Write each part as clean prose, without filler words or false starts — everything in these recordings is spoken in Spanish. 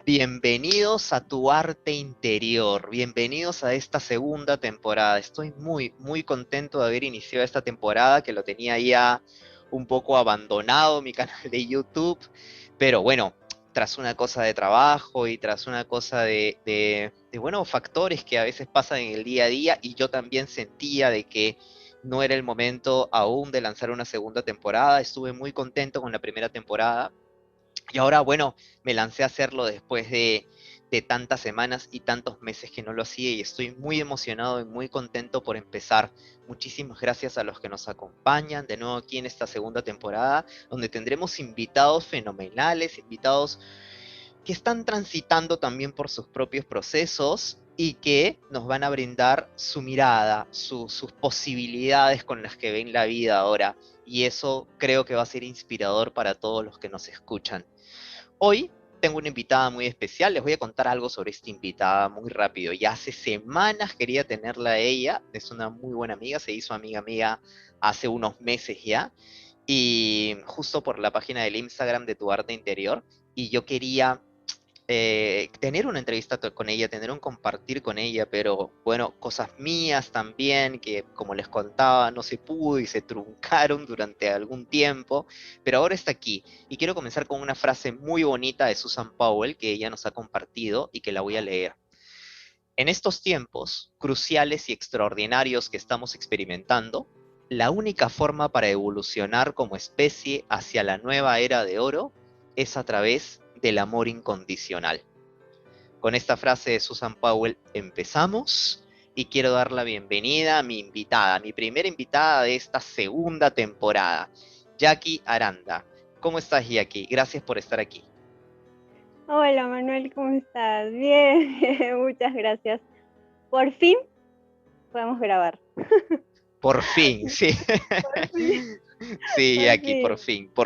Bienvenidos a Tu Arte Interior, bienvenidos a esta segunda temporada. Estoy muy contento de haber iniciado esta temporada, que lo tenía ya un poco abandonado mi canal de YouTube, pero bueno, tras una cosa de trabajo y tras una cosa bueno, factores que a veces pasan en el día a día, y yo también sentía de que no era el momento aún de lanzar una segunda temporada. Estuve muy contento con la primera temporada y ahora, bueno, me lancé a hacerlo después de tantas semanas y tantos meses que no lo hacía, y estoy muy emocionado y muy contento por empezar. Muchísimas gracias a los que nos acompañan de nuevo aquí en esta segunda temporada, donde tendremos invitados fenomenales, invitados que están transitando también por sus propios procesos y que nos van a brindar su mirada, sus posibilidades con las que ven la vida ahora. Y eso creo que va a ser inspirador para todos los que nos escuchan. Hoy tengo una invitada muy especial. Les voy a contar algo sobre esta invitada muy rápido. Ya hace semanas quería tenerla a ella. Es una muy buena amiga, se hizo amiga hace unos meses ya. Y justo por la página del Instagram de Tu Arte Interior. Y yo quería tener una entrevista con ella, tener un compartir con ella, pero bueno, cosas mías también, que como les contaba, no se pudo y se truncaron durante algún tiempo, pero ahora está aquí. Y quiero comenzar con una frase muy bonita de Susan Powell que ella nos ha compartido y que la voy a leer. En estos tiempos cruciales y extraordinarios que estamos experimentando, la única forma para evolucionar como especie hacia la nueva era de oro es a través del amor incondicional. Con esta frase de Susan Powell empezamos, y quiero dar la bienvenida a mi invitada, mi primera invitada de esta segunda temporada, Jackie Aranda. ¿Cómo estás, Jackie? Gracias por estar aquí. Hola Manuel, ¿cómo estás? Bien, muchas gracias. Por fin podemos grabar. Por fin, sí. Por fin, Sí, por Jackie,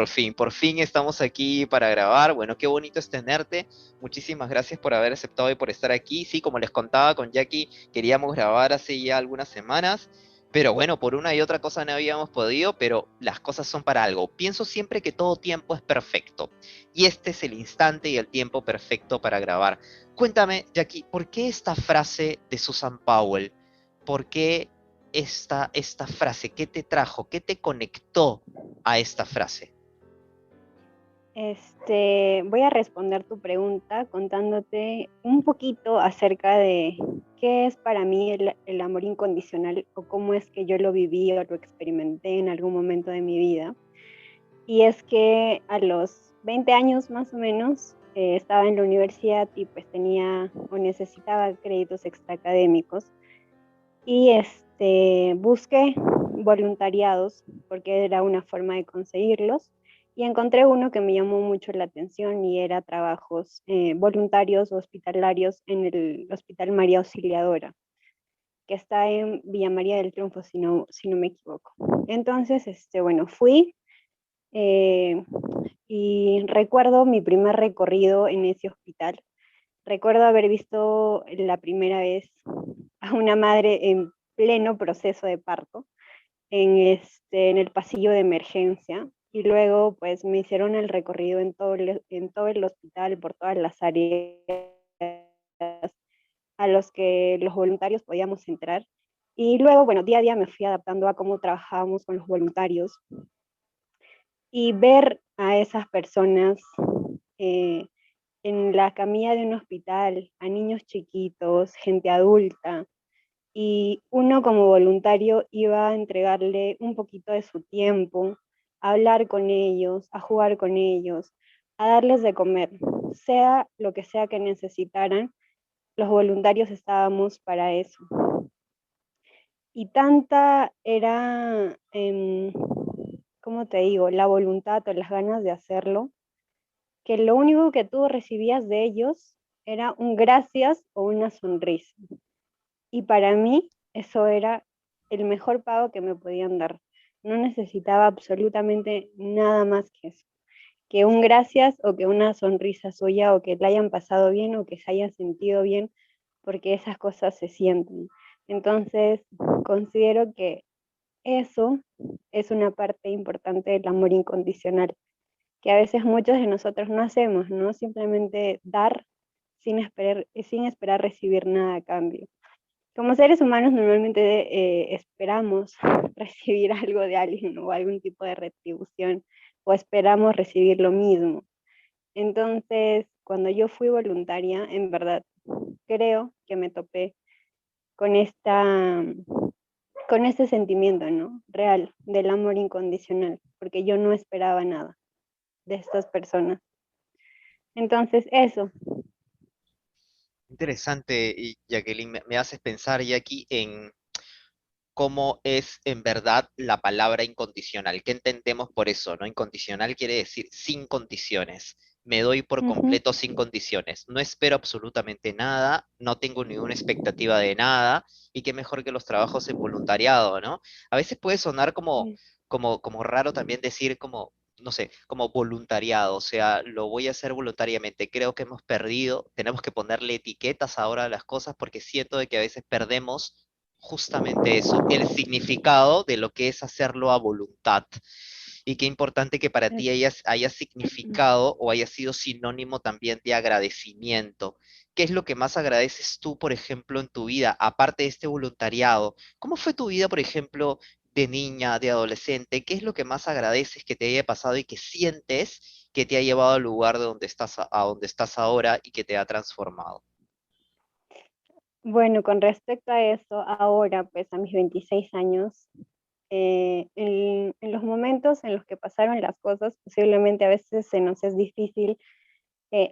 fin. por fin estamos aquí para grabar. Bueno, qué bonito es tenerte. Muchísimas gracias por haber aceptado y por estar aquí. Sí, como les contaba con Jackie, queríamos grabar hace ya algunas semanas, pero bueno, por una y otra cosa no habíamos podido, pero las cosas son para algo. Pienso siempre que todo tiempo es perfecto, y este es el instante y el tiempo perfecto para grabar. Cuéntame, Jackie, ¿por qué esta frase de Susan Powell? ¿Por qué esta frase? ¿Qué te trajo? ¿Qué te conectó a esta frase? Voy a responder tu pregunta contándote un poquito acerca de qué es para mí el amor incondicional o cómo es que yo lo viví o lo experimenté en algún momento de mi vida. Y es que a los 20 años más o menos estaba en la universidad y pues tenía o necesitaba créditos extraacadémicos. Y busqué voluntariados porque era una forma de conseguirlos, y encontré uno que me llamó mucho la atención y era trabajos voluntarios hospitalarios en el Hospital María Auxiliadora, que está en Villa María del Triunfo, si no me equivoco. Entonces, bueno, fui eh, y recuerdo mi primer recorrido en ese hospital. Recuerdo haber visto la primera vez a una madre en pleno proceso de parto en el pasillo de emergencia, y luego pues me hicieron el recorrido en todo el hospital, por todas las áreas a los que los voluntarios podíamos entrar. Y luego, bueno, día a día me fui adaptando a cómo trabajábamos con los voluntarios, y ver a esas personas eh, en la camilla de un hospital, a niños chiquitos, gente adulta, y uno como voluntario iba a entregarle un poquito de su tiempo, a hablar con ellos, a jugar con ellos, a darles de comer, sea lo que sea que necesitaran, los voluntarios estábamos para eso. Y tanta era, ¿cómo te digo?, la voluntad o las ganas de hacerlo, que lo único que tú recibías de ellos era un gracias o una sonrisa. Y para mí eso era el mejor pago que me podían dar. No necesitaba absolutamente nada más que eso, que un gracias o que una sonrisa suya, o que le hayan pasado bien o que se hayan sentido bien, porque esas cosas se sienten. Entonces, considero que eso es una parte importante del amor incondicional, que a veces muchos de nosotros no hacemos, ¿no? Simplemente dar, sin esperar recibir nada a cambio. Como seres humanos normalmente esperamos recibir algo de alguien, ¿no? O algún tipo de retribución, o esperamos recibir lo mismo. Entonces, cuando yo fui voluntaria, en verdad, creo que me topé con con este sentimiento, ¿no? Real, del amor incondicional, porque yo no esperaba nada de estas personas. Entonces, eso. Interesante, y Jacqueline, me haces pensar ya aquí en cómo es en verdad la palabra incondicional. ¿Qué entendemos por eso, no? Incondicional quiere decir sin condiciones. Me doy por Ujú, completo sin condiciones. No espero absolutamente nada, no tengo ninguna expectativa de nada, y qué mejor que los trabajos en voluntariado, ¿no? A veces puede sonar sí, como raro también decir como, no sé, como voluntariado, o sea, lo voy a hacer voluntariamente. Creo que hemos perdido, tenemos que ponerle etiquetas ahora a las cosas porque siento de que a veces perdemos justamente eso, el significado de lo que es hacerlo a voluntad. Y qué importante que para ti es- haya significado o haya sido sinónimo también de agradecimiento. ¿Qué es lo que más agradeces tú, por ejemplo, en tu vida, aparte de este voluntariado? ¿Cómo fue tu vida, por ejemplo, de niña, de adolescente? ¿Qué es lo que más agradeces que te haya pasado y que sientes que te ha llevado al lugar de donde estás a donde estás ahora y que te ha transformado? Bueno, con respecto a eso, ahora, pues a mis 26 años, en los momentos en los que pasaron las cosas, posiblemente a veces se nos es difícil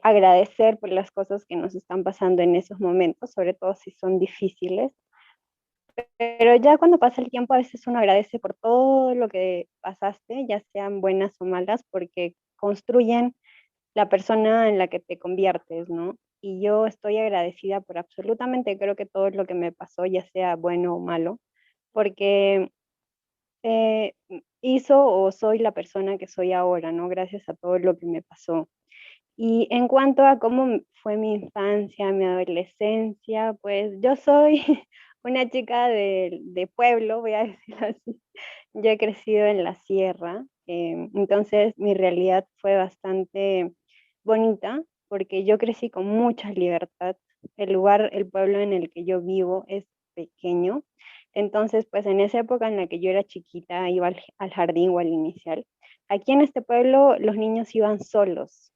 agradecer por las cosas que nos están pasando en esos momentos, sobre todo si son difíciles. Pero ya cuando pasa el tiempo, a veces uno agradece por todo lo que pasaste, ya sean buenas o malas, porque construyen la persona en la que te conviertes, ¿no? Y yo estoy agradecida por absolutamente, creo que todo lo que me pasó, ya sea bueno o malo, porque eh, hizo o soy la persona que soy ahora, ¿no? Gracias a todo lo que me pasó. Y en cuanto a cómo fue mi infancia, mi adolescencia, pues yo soy una chica de pueblo, voy a decirlo así. Yo he crecido en la sierra, entonces mi realidad fue bastante bonita porque yo crecí con mucha libertad. El lugar, el pueblo en el que yo vivo es pequeño. Entonces, pues en esa época en la que yo era chiquita, iba al jardín o al inicial. Aquí en este pueblo los niños iban solos,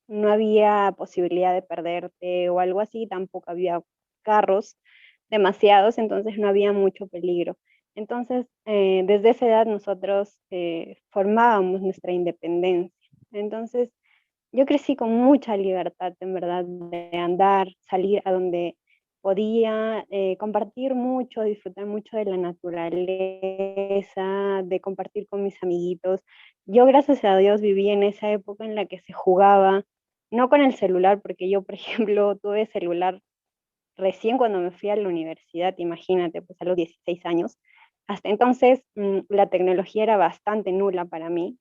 no había posibilidad de perderte o algo así, tampoco había carros demasiados, entonces no había mucho peligro. Entonces, desde esa edad nosotros formábamos nuestra independencia. Entonces, yo crecí con mucha libertad, en verdad, de andar, salir a donde podía, compartir mucho, disfrutar mucho de la naturaleza, de compartir con mis amiguitos. Yo, gracias a Dios, viví en esa época en la que se jugaba, no con el celular, porque yo, por ejemplo, tuve celular recién cuando me fui a la universidad, imagínate, pues a los 16 años. Hasta entonces, la tecnología era bastante nula para mí.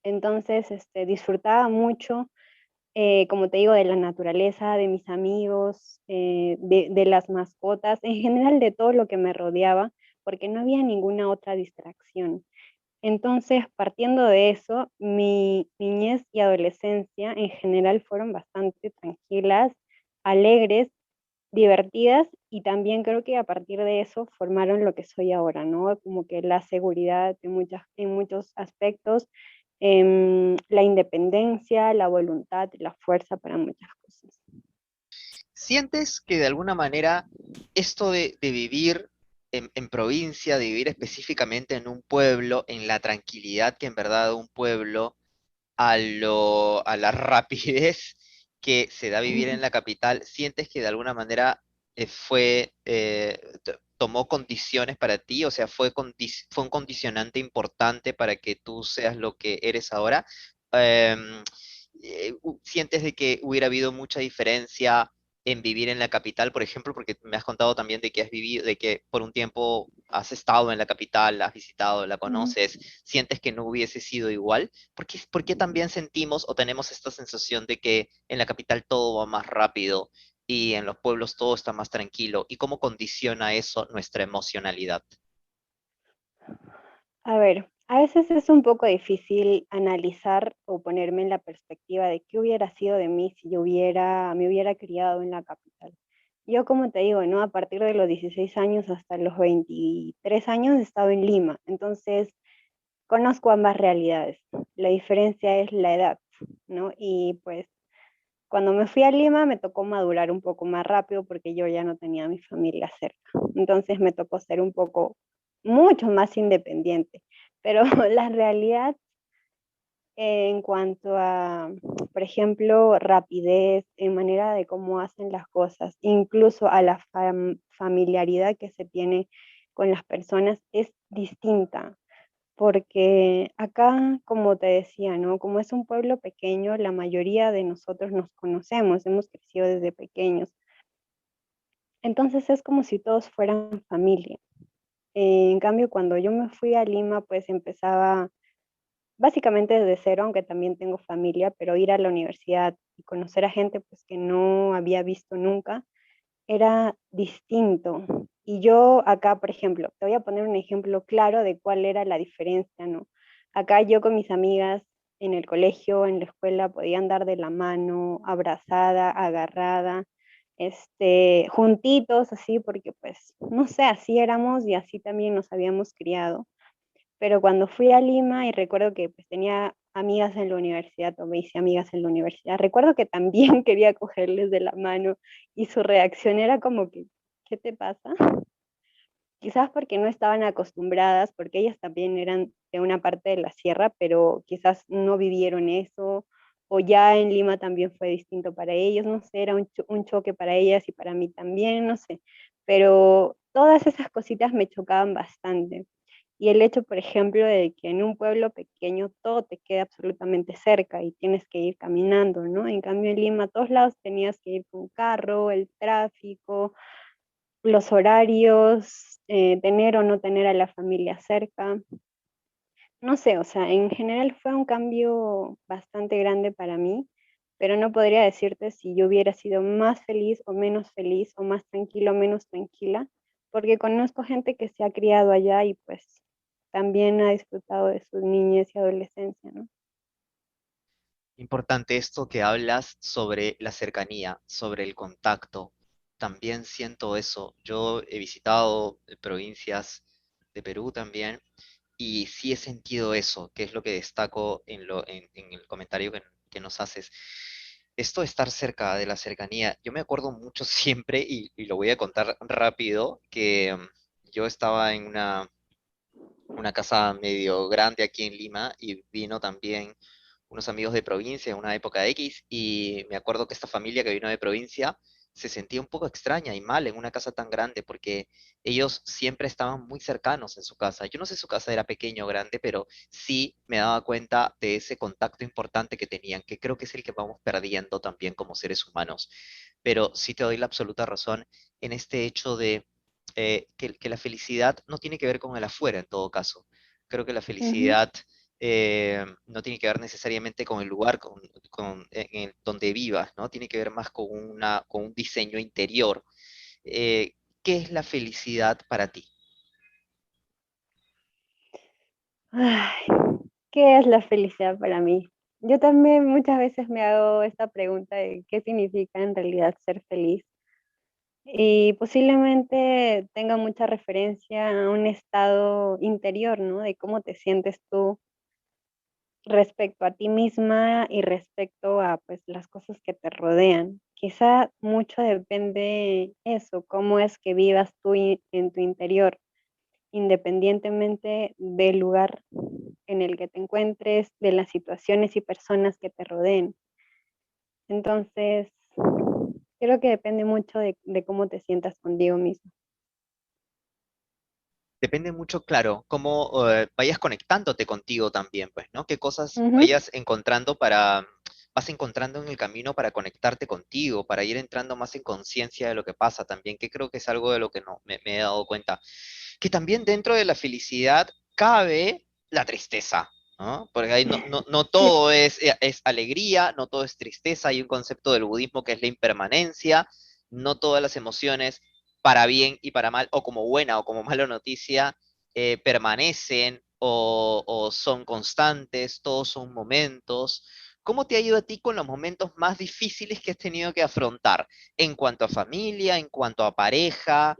Entonces, disfrutaba mucho, como te digo, de la naturaleza, de mis amigos, de las mascotas, en general de todo lo que me rodeaba, porque no había ninguna otra distracción. Entonces, partiendo de eso, mi niñez y adolescencia en general fueron bastante tranquilas, alegres, divertidas, y también creo que a partir de eso formaron lo que soy ahora, ¿no? Como que la seguridad en muchos aspectos, la independencia, la voluntad, la fuerza para muchas cosas. ¿Sientes que de alguna manera esto de vivir en provincia, de vivir específicamente en un pueblo, en la tranquilidad que en verdad da un pueblo, a la rapidez que se da vivir en la capital, sientes que de alguna manera tomó condiciones para ti? O sea, fue un condicionante importante para que tú seas lo que eres ahora. Em, ¿Sientes de que hubiera habido mucha diferencia en vivir en la capital, por ejemplo? Porque me has contado también de que has vivido, de que por un tiempo has estado en la capital, la has visitado, la Ujú. conoces. ¿Sientes que no hubiese sido igual? ¿Por qué también sentimos o tenemos esta sensación de que en la capital todo va más rápido y en los pueblos todo está más tranquilo? ¿Y cómo condiciona eso nuestra emocionalidad? A ver, A veces es un poco difícil analizar o ponerme en la perspectiva de qué hubiera sido de mí si me hubiera criado en la capital. Yo, como te digo, ¿no? A partir de los 16 años hasta los 23 años he estado en Lima, entonces conozco ambas realidades. La diferencia es la edad, ¿no? Y pues cuando me fui a Lima me tocó madurar un poco más rápido porque yo ya no tenía a mi familia cerca. Entonces me tocó ser un poco, mucho más independiente. Pero la realidad en cuanto a, por ejemplo, rapidez, en manera de cómo hacen las cosas, incluso a la familiaridad que se tiene con las personas, es distinta. Porque acá, como te decía, ¿no? Como es un pueblo pequeño, la mayoría de nosotros nos conocemos, hemos crecido desde pequeños. Entonces es como si todos fueran familia. En cambio, cuando yo me fui a Lima, pues empezaba básicamente desde cero, aunque también tengo familia, pero ir a la universidad y conocer a gente pues que no había visto nunca era distinto. Y yo acá, por ejemplo, te voy a poner un ejemplo claro de cuál era la diferencia, ¿no? Acá yo con mis amigas en el colegio, en la escuela, podía andar de la mano, abrazada, agarrada, juntitos, así, porque pues, no sé, así éramos y así también nos habíamos criado. Pero cuando fui a Lima y recuerdo que pues, tenía amigas en la universidad, o me hice amigas en la universidad, recuerdo que también quería cogerles de la mano y su reacción era como que, ¿qué te pasa? Quizás porque no estaban acostumbradas, porque ellas también eran de una parte de la sierra, pero quizás no vivieron eso, o ya en Lima también fue distinto para ellos, no sé, era un choque para ellas y para mí también, no sé, pero todas esas cositas me chocaban bastante. Y el hecho, por ejemplo, de que en un pueblo pequeño todo te queda absolutamente cerca y tienes que ir caminando, ¿no? En cambio, en Lima, a todos lados tenías que ir con carro, el tráfico, los horarios, tener o no tener a la familia cerca. No sé, o sea, en general fue un cambio bastante grande para mí, pero no podría decirte si yo hubiera sido más feliz o más tranquilo o menos tranquila, porque conozco gente que se ha criado allá y pues también ha disfrutado de su niñez y adolescencia, ¿no? Importante esto que hablas sobre la cercanía, sobre el contacto. También siento eso. Yo he visitado provincias de Perú también y sí he sentido eso, que es lo que destaco en el comentario que nos haces. Esto de estar cerca de la cercanía, yo me acuerdo mucho siempre, y lo voy a contar rápido, que yo estaba en una casa medio grande aquí en Lima y vino también unos amigos de provincia en una época X y me acuerdo que esta familia que vino de provincia se sentía un poco extraña y mal en una casa tan grande porque ellos siempre estaban muy cercanos en su casa. Yo no sé si su casa era pequeña o grande, pero sí me daba cuenta de ese contacto importante que tenían, que creo que es el que vamos perdiendo también como seres humanos. Pero sí te doy la absoluta razón en este hecho de que la felicidad no tiene que ver con el afuera en todo caso. Creo que la Ujú. felicidad no tiene que ver necesariamente con el lugar donde vivas, ¿no? Tiene que ver más con un diseño interior. ¿Qué es la felicidad para ti? Ay, ¿qué es la felicidad para mí? Yo también muchas veces me hago esta pregunta de qué significa en realidad ser feliz. Y posiblemente tenga mucha referencia a un estado interior, ¿no? De cómo te sientes tú respecto a ti misma y respecto a pues las cosas que te rodean. Quizá mucho depende eso, cómo es que vivas tú en tu interior, independientemente del lugar en el que te encuentres, de las situaciones y personas que te rodeen. Entonces, creo que depende mucho de cómo te sientas contigo mismo. Depende mucho, claro, cómo vayas conectándote contigo también, pues, ¿no? Qué cosas Ujú. vas encontrando en el camino para conectarte contigo, para ir entrando más en conciencia de lo que pasa también, que creo que es algo de lo que no me he dado cuenta. Que también dentro de la felicidad cabe la tristeza, ¿no? Porque ahí no Sí. todo es alegría, no todo es tristeza, hay un concepto del budismo que es la impermanencia, no todas las emociones, para bien y para mal, o como buena o como mala noticia, permanecen. o son constantes, todos son momentos? ¿Cómo te ha ido a ti con los momentos más difíciles que has tenido que afrontar en cuanto a familia, en cuanto a pareja?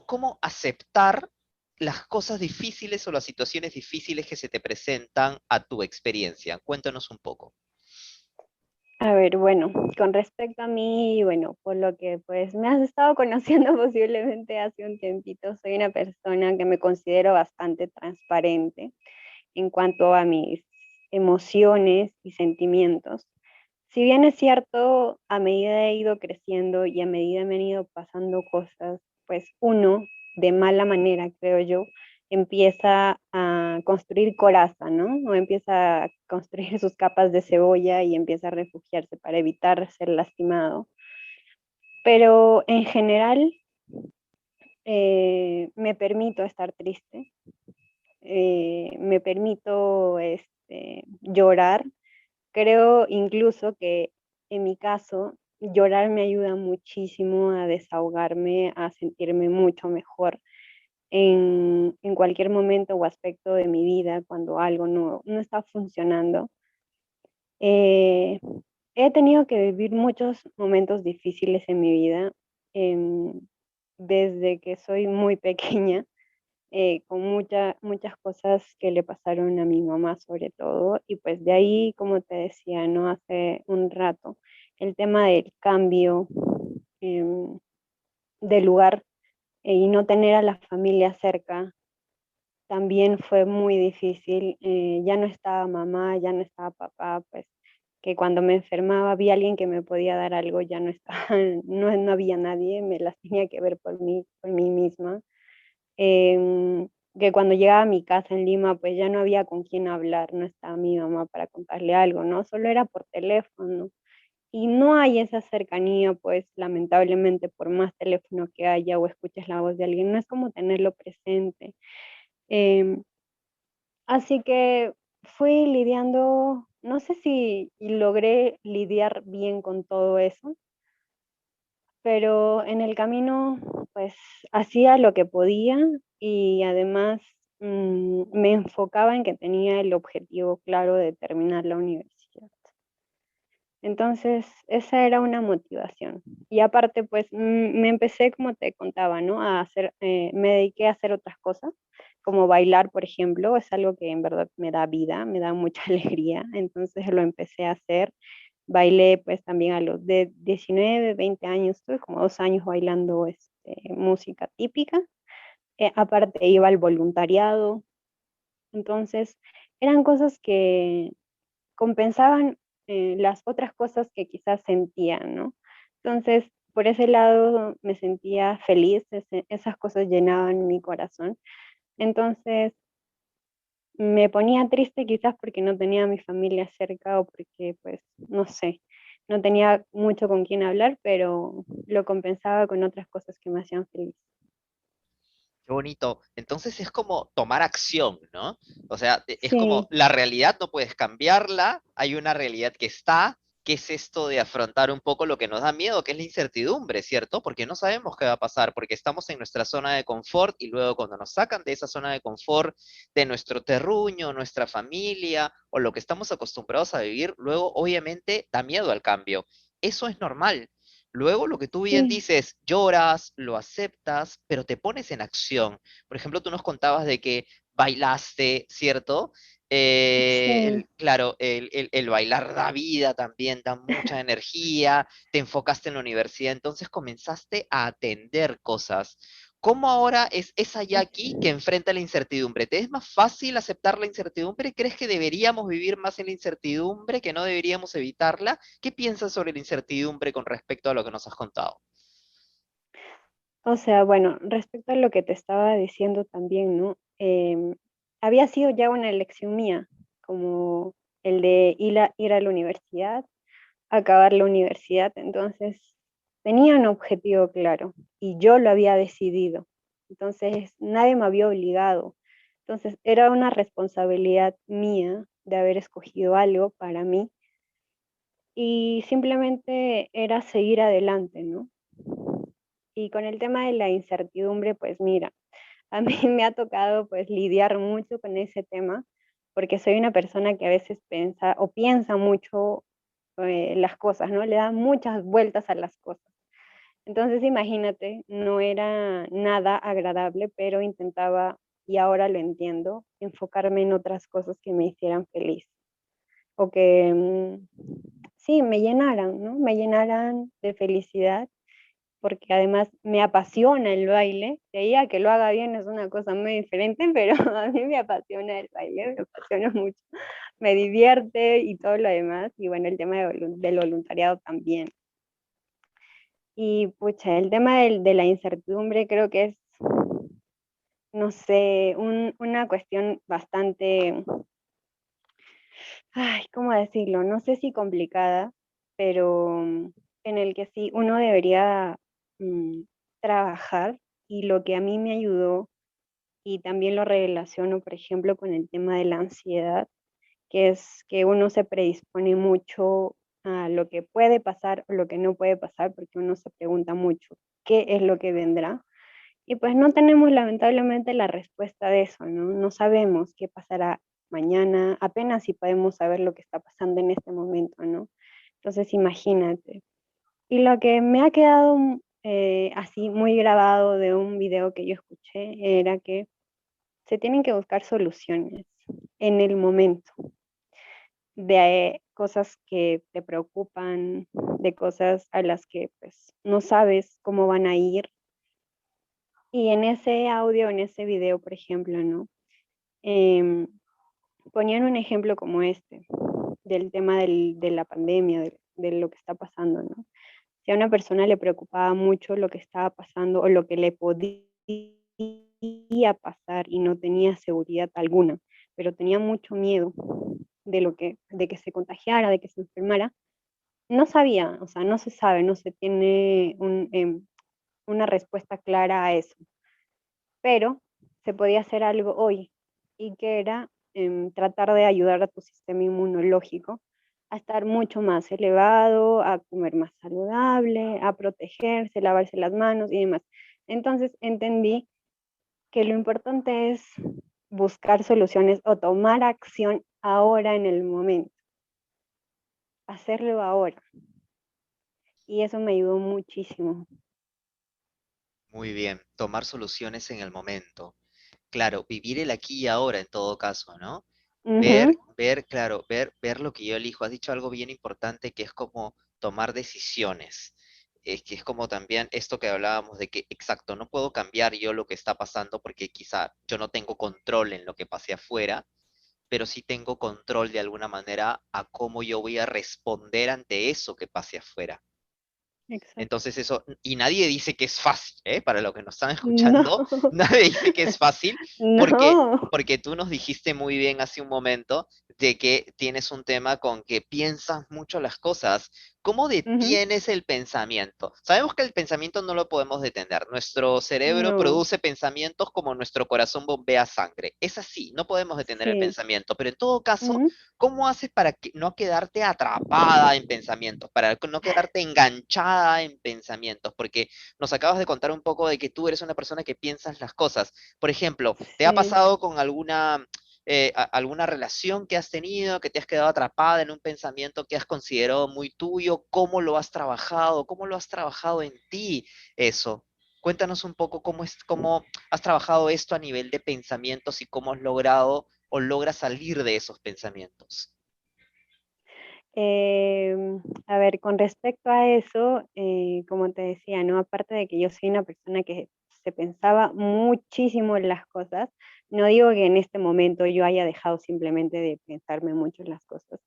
¿Cómo aceptar las cosas difíciles o las situaciones difíciles que se te presentan a tu experiencia? Cuéntanos un poco. A ver, bueno, con respecto a mí, bueno, por lo que pues me has estado conociendo posiblemente hace un tiempito, soy una persona que me considero bastante transparente en cuanto a mis emociones y sentimientos. Si bien es cierto, a medida he ido creciendo y a medida me han ido pasando cosas, pues uno, de mala manera, creo yo, empieza a construir coraza, ¿no? O empieza a construir sus capas de cebolla y empieza a refugiarse para evitar ser lastimado. Pero en general, me permito estar triste, me permito llorar. Creo incluso que en mi caso, llorar me ayuda muchísimo a desahogarme, a sentirme mucho mejor en cualquier momento o aspecto de mi vida cuando algo no está funcionando. Eh, He tenido que vivir muchos momentos difíciles en mi vida, em, desde que soy muy pequeña, con muchas cosas que le pasaron a mi mamá sobre todo, y pues de ahí, como te decía, ¿no? Hace un rato, el tema del cambio em, de lugar y no tener a la familia cerca también fue muy difícil. Ya no estaba mamá, ya no estaba papá, pues que cuando me enfermaba había alguien que me podía dar algo, ya no estaba, no había nadie, me las tenía que ver por mí misma. Que cuando llegaba a mi casa en Lima, pues ya no había con quién hablar, no estaba mi mamá para contarle algo, ¿no? Solo era por teléfono. Y no hay esa cercanía, pues lamentablemente, por más teléfono que haya o escuches la voz de alguien, no es como tenerlo presente. Em, Así que fui lidiando, no sé si logré lidiar bien con todo eso, pero en el camino pues hacía lo que podía y además me enfocaba en que tenía el objetivo claro de terminar la universidad. Entonces, esa era una motivación. Y aparte, pues me empecé, como te contaba, ¿no? A hacer, me dediqué a hacer otras cosas, como bailar, por ejemplo, es algo que en verdad me da vida, me da mucha alegría. Entonces lo empecé a hacer. Bailé pues también a los de 19, 20 años, estuve como 2 años bailando música típica. Aparte iba al voluntariado. Entonces, eran cosas que compensaban las otras cosas que quizás sentía, ¿no? Entonces, por ese lado me sentía feliz, esas cosas llenaban mi corazón. Entonces, me ponía triste quizás porque no tenía a mi familia cerca o porque, pues, no sé, no tenía mucho con quien hablar, pero lo compensaba con otras cosas que me hacían feliz. Qué bonito. Entonces es como tomar acción, ¿no? O sea, es como Sí, la realidad no puedes cambiarla, hay una realidad que está, que es esto de afrontar un poco lo que nos da miedo, que es la incertidumbre, ¿cierto? Porque no sabemos qué va a pasar, porque estamos en nuestra zona de confort y luego cuando nos sacan de esa zona de confort, de nuestro terruño, nuestra familia o lo que estamos acostumbrados a vivir, luego obviamente da miedo al cambio. Eso es normal. Luego, lo que tú bien sí, dices, lloras, lo aceptas, pero te pones en acción. Por ejemplo, tú nos contabas de que bailaste, ¿cierto? sí. Claro, el bailar da vida también, da mucha energía, te enfocaste en la universidad, entonces comenzaste a atender cosas. ¿Cómo ahora es esa Jackie que enfrenta la incertidumbre? ¿Te es más fácil aceptar la incertidumbre? ¿Crees que deberíamos vivir más en la incertidumbre, que no deberíamos evitarla? ¿Qué piensas sobre la incertidumbre con respecto a lo que nos has contado? O sea, bueno, respecto a lo que te estaba diciendo también, ¿no? Había sido ya una elección mía, como el de ir a la universidad, acabar la universidad, entonces tenía un objetivo claro y yo lo había decidido, entonces nadie me había obligado, entonces era una responsabilidad mía de haber escogido algo para mí y simplemente era seguir adelante, ¿no? Y con el tema de la incertidumbre, pues mira, a mí me ha tocado pues lidiar mucho con ese tema, porque soy una persona que a veces piensa mucho las cosas, ¿no? Le da muchas vueltas a las cosas. Entonces, imagínate, no era nada agradable, pero intentaba, y ahora lo entiendo, enfocarme en otras cosas que me hicieran feliz o que sí, me llenaran, ¿no? Me llenaran de felicidad, porque además me apasiona el baile. De ahí a que lo haga bien es una cosa muy diferente, pero a mí me apasiona el baile, me apasiona mucho, me divierte y todo lo demás. Y bueno, el tema del voluntariado también. Y pucha, el tema de la incertidumbre creo que es, no sé, una cuestión bastante, ay, ¿cómo decirlo? No sé si complicada, pero en el que sí uno debería mm, trabajar, y lo que a mí me ayudó, y también lo relaciono, por ejemplo, con el tema de la ansiedad, que es que uno se predispone mucho a lo que puede pasar o lo que no puede pasar, porque uno se pregunta mucho qué es lo que vendrá. Y pues no tenemos lamentablemente la respuesta de eso, ¿no? No sabemos qué pasará mañana, apenas si podemos saber lo que está pasando en este momento, ¿no? Entonces imagínate. Y lo que me ha quedado así muy grabado de un video que yo escuché era que se tienen que buscar soluciones en el momento de cosas que te preocupan, de cosas a las que pues no sabes cómo van a ir. Y en ese audio, en ese video, por ejemplo, ¿no? Em, Ponían un ejemplo como este, del tema de la pandemia, de lo que está pasando, ¿no? Si a una persona le preocupaba mucho lo que estaba pasando o lo que le podía pasar y no tenía seguridad alguna, pero tenía mucho miedo de que se contagiara, de que se enfermara, no sabía, o sea, no se sabe, no se tiene una respuesta clara a eso, pero se podía hacer algo hoy, y que era tratar de ayudar a tu sistema inmunológico a estar mucho más elevado, a comer más saludable, a protegerse, lavarse las manos y demás. Entonces entendí que lo importante es buscar soluciones o tomar acción ahora en el momento, hacerlo ahora. Y eso me ayudó muchísimo. Muy bien, tomar soluciones en el momento. Claro, vivir el aquí y ahora en todo caso, ¿no? Ujú, Claro, ver lo que yo elijo. Has dicho algo bien importante que es como tomar decisiones. Es que es como también esto que hablábamos de que, exacto, no puedo cambiar yo lo que está pasando porque quizá yo no tengo control en lo que pase afuera, pero sí tengo control de alguna manera a cómo yo voy a responder ante eso que pase afuera. exacto. Entonces eso, y nadie dice que es fácil, ¿eh? Para los que nos están No, escuchando, nadie dice que es fácil porque, no. porque tú nos dijiste muy bien hace un momento de que tienes un tema con que piensas mucho las cosas. ¿Cómo Ujú, detienes el pensamiento? Sabemos que el pensamiento no lo podemos detener. Nuestro cerebro no, produce pensamientos como nuestro corazón bombea sangre. Es así, no podemos detener el sí. pensamiento, pero en todo caso, Ujú, ¿cómo haces para no quedarte atrapada en pensamientos, para no quedarte enganchada en pensamientos? Porque nos acabas de contar un poco de que tú eres una persona que piensas las cosas. Por ejemplo, ¿te ha sí. pasado con alguna relación que has tenido, que te has quedado atrapada en un pensamiento que has considerado muy tuyo? ¿Cómo lo has trabajado? ¿Cómo lo has trabajado en ti eso? Cuéntanos un poco cómo has trabajado esto a nivel de pensamientos y cómo has logrado o logras salir de esos pensamientos. A ver, con respecto a eso, como te decía, ¿no? Aparte de que yo soy una persona que se pensaba muchísimo en las cosas, no digo que en este momento yo haya dejado simplemente de pensarme mucho en las cosas,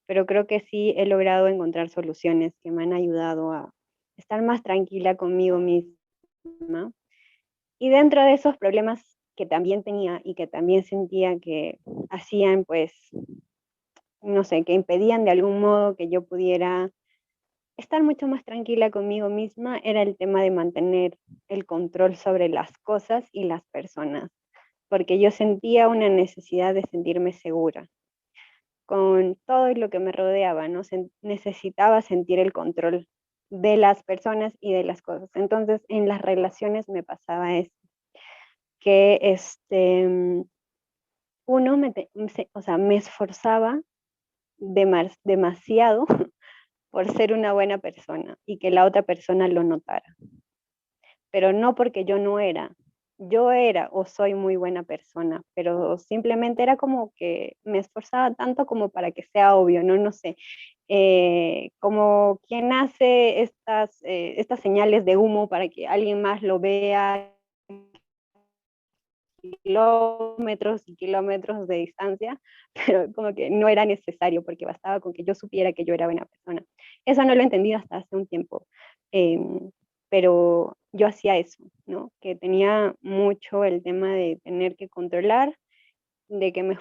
pero creo que sí he logrado encontrar soluciones que me han ayudado a estar más tranquila conmigo misma. Y dentro de esos problemas que también tenía y que también sentía que hacían, pues, no sé, que impedían de algún modo que yo pudiera estar mucho más tranquila conmigo misma, era el tema de mantener el control sobre las cosas y las personas, porque yo sentía una necesidad de sentirme segura con todo lo que me rodeaba, ¿no? Necesitaba sentir el control de las personas y de las cosas. Entonces, en las relaciones me pasaba eso. que uno o sea, me esforzaba demasiado por ser una buena persona y que la otra persona lo notara, pero no porque yo era o soy muy buena persona, pero simplemente era como que me esforzaba tanto como para que sea obvio, ¿no? No sé, como quien hace estas señales de humo para que alguien más lo vea, kilómetros y kilómetros de distancia, pero como que no era necesario porque bastaba con que yo supiera que yo era buena persona. Eso no lo he entendido hasta hace un tiempo, eh, pero yo hacía eso, ¿no? Que tenía mucho el tema de tener que controlar, de que me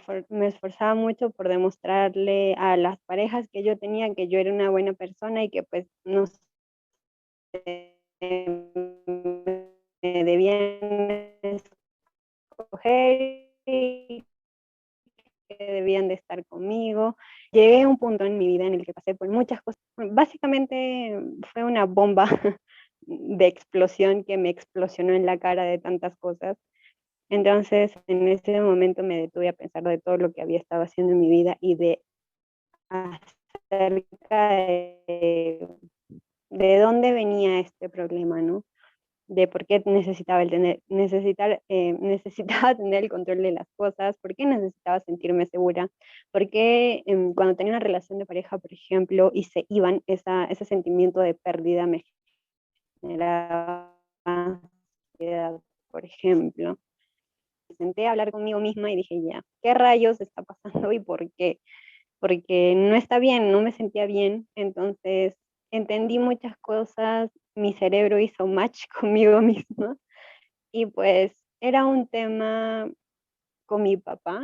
esforzaba mucho por demostrarle a las parejas que yo tenía que yo era una buena persona y que pues no sé, me debían escoger y que debían de estar conmigo. Llegué a un punto en mi vida en el que pasé por muchas cosas. Básicamente fue una bomba de explosión que me explosionó en la cara de tantas cosas. Entonces, en ese momento me detuve a pensar de todo lo que había estado haciendo en mi vida y de acerca de dónde venía este problema, ¿no? De por qué necesitaba tener el control de las cosas, por qué necesitaba sentirme segura, por qué cuando tenía una relación de pareja, por ejemplo, y se iban, ese sentimiento de pérdida me generaba ansiedad, por ejemplo. Me senté a hablar conmigo misma y dije, ya, ¿qué rayos está pasando y por qué? Porque no está bien, no me sentía bien, entonces entendí muchas cosas, mi cerebro hizo match conmigo misma y pues era un tema con mi papá.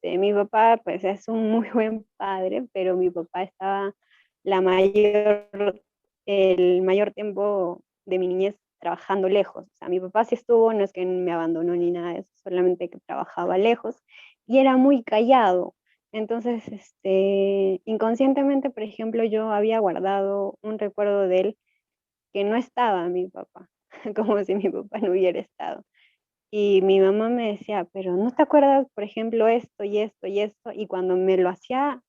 Mi papá pues es un muy buen padre, pero mi papá estaba la mayor, el mayor tiempo de mi niñez trabajando lejos. O sea, mi papá sí estuvo, no es que me abandonó ni nada de eso, solamente que trabajaba lejos y era muy callado. Entonces, inconscientemente, por ejemplo, yo había guardado un recuerdo de él que no estaba mi papá, como si mi papá no hubiera estado. Y mi mamá me decía, pero ¿no te acuerdas, por ejemplo, esto y esto y esto? Y cuando me lo hacía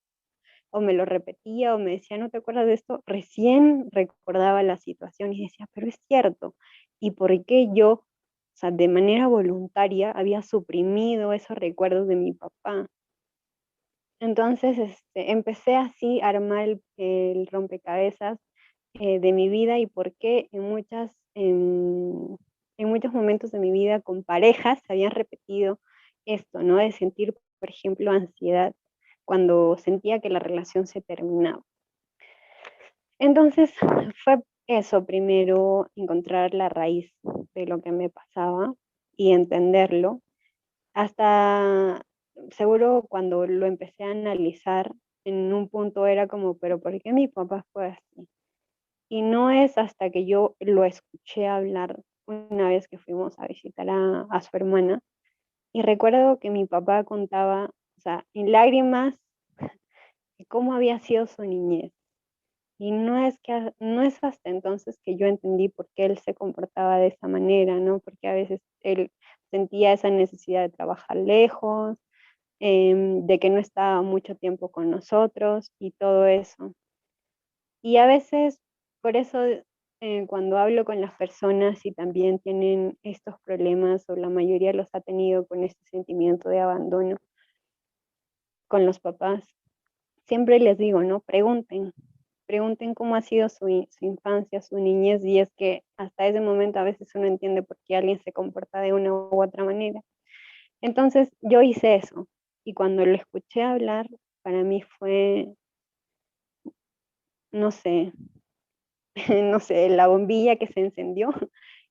o me lo repetía o me decía, ¿no te acuerdas de esto? Recién recordaba la situación y decía, pero es cierto. ¿Y por qué yo, o sea, de manera voluntaria había suprimido esos recuerdos de mi papá? Entonces, empecé así a armar el rompecabezas de mi vida y por qué en muchos momentos de mi vida con parejas se habían repetido esto, ¿no? De sentir, por ejemplo, ansiedad cuando sentía que la relación se terminaba. Entonces, fue eso, primero encontrar la raíz de lo que me pasaba y entenderlo. Hasta seguro cuando lo empecé a analizar, en un punto era como, pero ¿por qué mi papá fue así? Y no es hasta que yo lo escuché hablar una vez que fuimos a visitar a su hermana, y recuerdo que mi papá contaba, o sea, en lágrimas, de cómo había sido su niñez. Y no es hasta entonces que yo entendí por qué él se comportaba de esa manera, ¿no? Porque a veces él sentía esa necesidad de trabajar lejos, de que no estaba mucho tiempo con nosotros y todo eso. Y a veces, por eso, cuando hablo con las personas y también tienen estos problemas, o la mayoría los ha tenido con este sentimiento de abandono con los papás, siempre les digo, ¿no? Pregunten cómo ha sido su infancia, su niñez, y es que hasta ese momento a veces uno entiende por qué alguien se comporta de una u otra manera. Entonces yo hice eso, y cuando lo escuché hablar, para mí fue, no sé, no sé, la bombilla que se encendió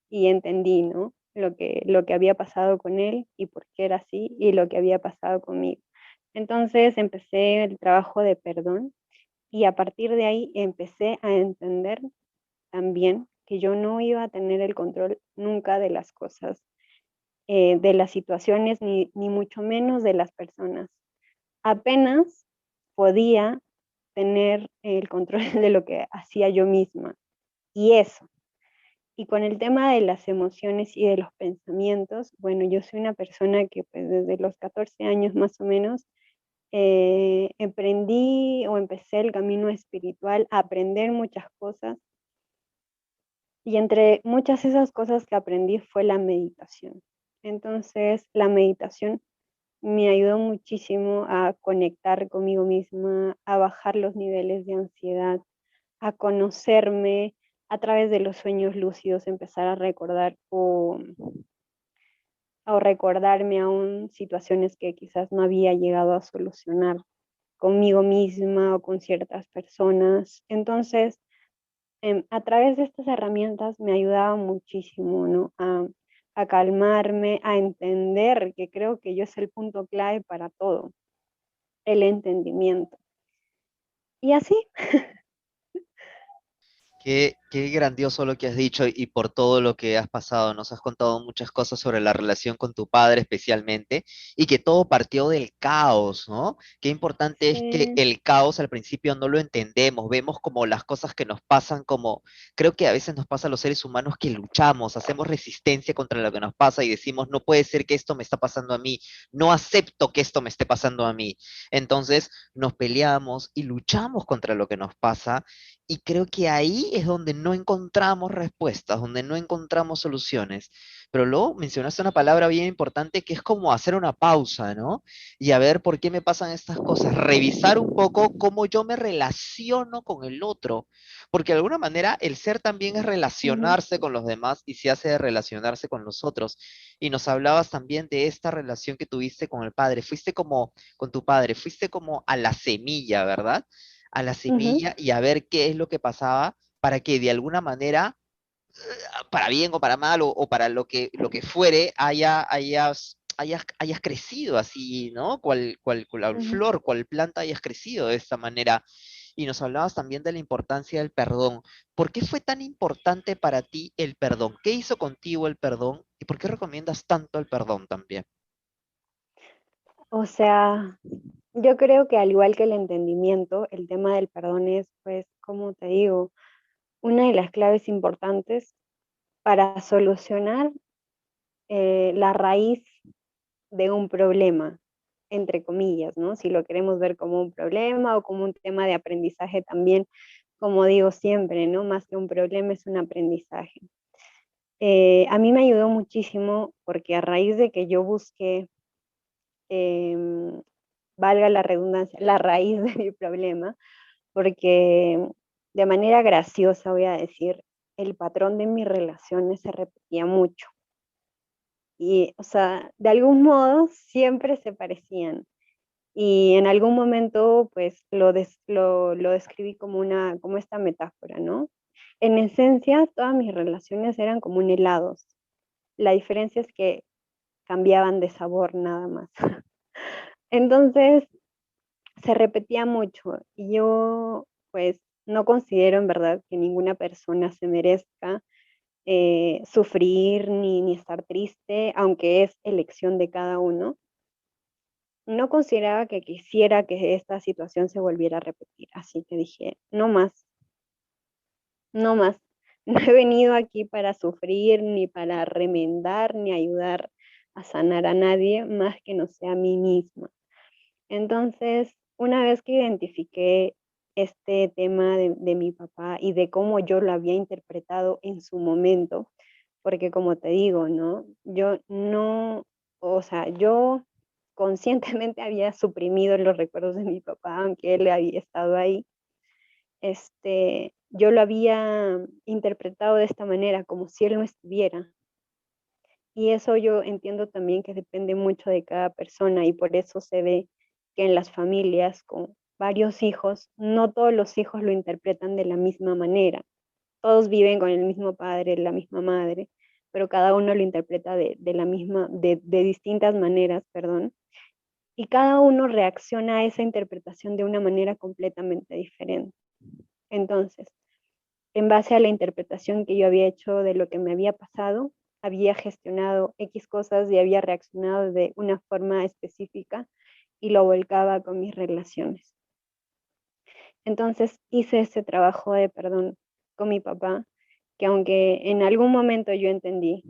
y entendí, ¿no? Lo que había pasado con él y por qué era así y lo que había pasado conmigo. Entonces empecé el trabajo de perdón y a partir de ahí empecé a entender también que yo no iba a tener el control nunca de las cosas, de las situaciones, ni mucho menos de las personas. Apenas podía tener el control de lo que hacía yo misma. Y eso. Y con el tema de las emociones y de los pensamientos, bueno, yo soy una persona que pues desde los 14 años más o menos emprendí o empecé el camino espiritual a aprender muchas cosas y entre muchas de esas cosas que aprendí fue la meditación. Entonces, la meditación me ayudó muchísimo a conectar conmigo misma, a bajar los niveles de ansiedad, a conocerme a través de los sueños lúcidos, empezar a recordar o recordarme aún situaciones que quizás no había llegado a solucionar conmigo misma o con ciertas personas. Entonces, a través de estas herramientas me ayudaba muchísimo, ¿no? A calmarme, a entender, que creo que yo es el punto clave para todo, el entendimiento. Y así. Qué grandioso lo que has dicho y por todo lo que has pasado. Nos has contado muchas cosas sobre la relación con tu padre especialmente y que todo partió del caos, ¿no? Qué importante es que Sí. el caos al principio no lo entendemos, vemos como las cosas que nos pasan, como creo que a veces nos pasa a los seres humanos que luchamos, hacemos resistencia contra lo que nos pasa y decimos, no puede ser que esto me está pasando a mí, no acepto que esto me esté pasando a mí. Entonces nos peleamos y luchamos contra lo que nos pasa y creo que ahí es donde no encontramos respuestas, donde no encontramos soluciones. Pero luego mencionaste una palabra bien importante que es como hacer una pausa, ¿no? Y a ver por qué me pasan estas cosas. Revisar un poco cómo yo me relaciono con el otro. Porque de alguna manera el ser también es Ujú, relacionarse con los demás y se hace de relacionarse con los otros. Y nos hablabas también de esta relación que tuviste con el padre. Fuiste como, con tu padre, fuiste como a la semilla, ¿verdad? A la ujú, semilla y a ver qué es lo que pasaba para que de alguna manera, para bien o para mal o para lo que fuere, hayas crecido así, ¿no? Cual ujú. flor, cual planta hayas crecido de esta manera. Y nos hablabas también de la importancia del perdón. ¿Por qué fue tan importante para ti el perdón? ¿Qué hizo contigo el perdón? ¿Y por qué recomiendas tanto el perdón también? O sea, yo creo que al igual que el entendimiento, el tema del perdón es, pues, como te digo, una de las claves importantes para solucionar la raíz de un problema, entre comillas, ¿no? Si lo queremos ver como un problema o como un tema de aprendizaje también, como digo siempre, ¿no? Más que un problema es un aprendizaje. A mí me ayudó muchísimo porque a raíz de que yo busqué, em, valga la redundancia, la raíz de mi problema, porque de manera graciosa voy a decir, el patrón de mis relaciones se repetía mucho. Y, o sea, de algún modo siempre se parecían. Y en algún momento, pues, lo describí como como esta metáfora, ¿no? En esencia, todas mis relaciones eran como un helados. La diferencia es que cambiaban de sabor nada más. Entonces, se repetía mucho y yo, pues, no considero en verdad que ninguna persona se merezca sufrir ni estar triste, aunque es elección de cada uno. No consideraba que quisiera que esta situación se volviera a repetir, así que dije, no más, no más. No he venido aquí para sufrir, ni para remendar, ni ayudar a sanar a nadie más que no sea a mí misma. Entonces, una vez que identifiqué este tema de mi papá y de cómo yo lo había interpretado en su momento, porque como te digo, ¿no? Yo no, o sea, yo conscientemente había suprimido los recuerdos de mi papá, aunque él había estado ahí. Yo lo había interpretado de esta manera, como si él no estuviera. Y eso yo entiendo también que depende mucho de cada persona y por eso se ve que en las familias con varios hijos, no todos los hijos lo interpretan de la misma manera. Todos viven con el mismo padre, la misma madre, pero cada uno lo interpreta de la misma, de distintas maneras, perdón, y cada uno reacciona a esa interpretación de una manera completamente diferente. Entonces, en base a la interpretación que yo había hecho de lo que me había pasado, había gestionado X cosas y había reaccionado de una forma específica y lo volcaba con mis relaciones. Entonces hice ese trabajo de perdón con mi papá que aunque en algún momento yo entendí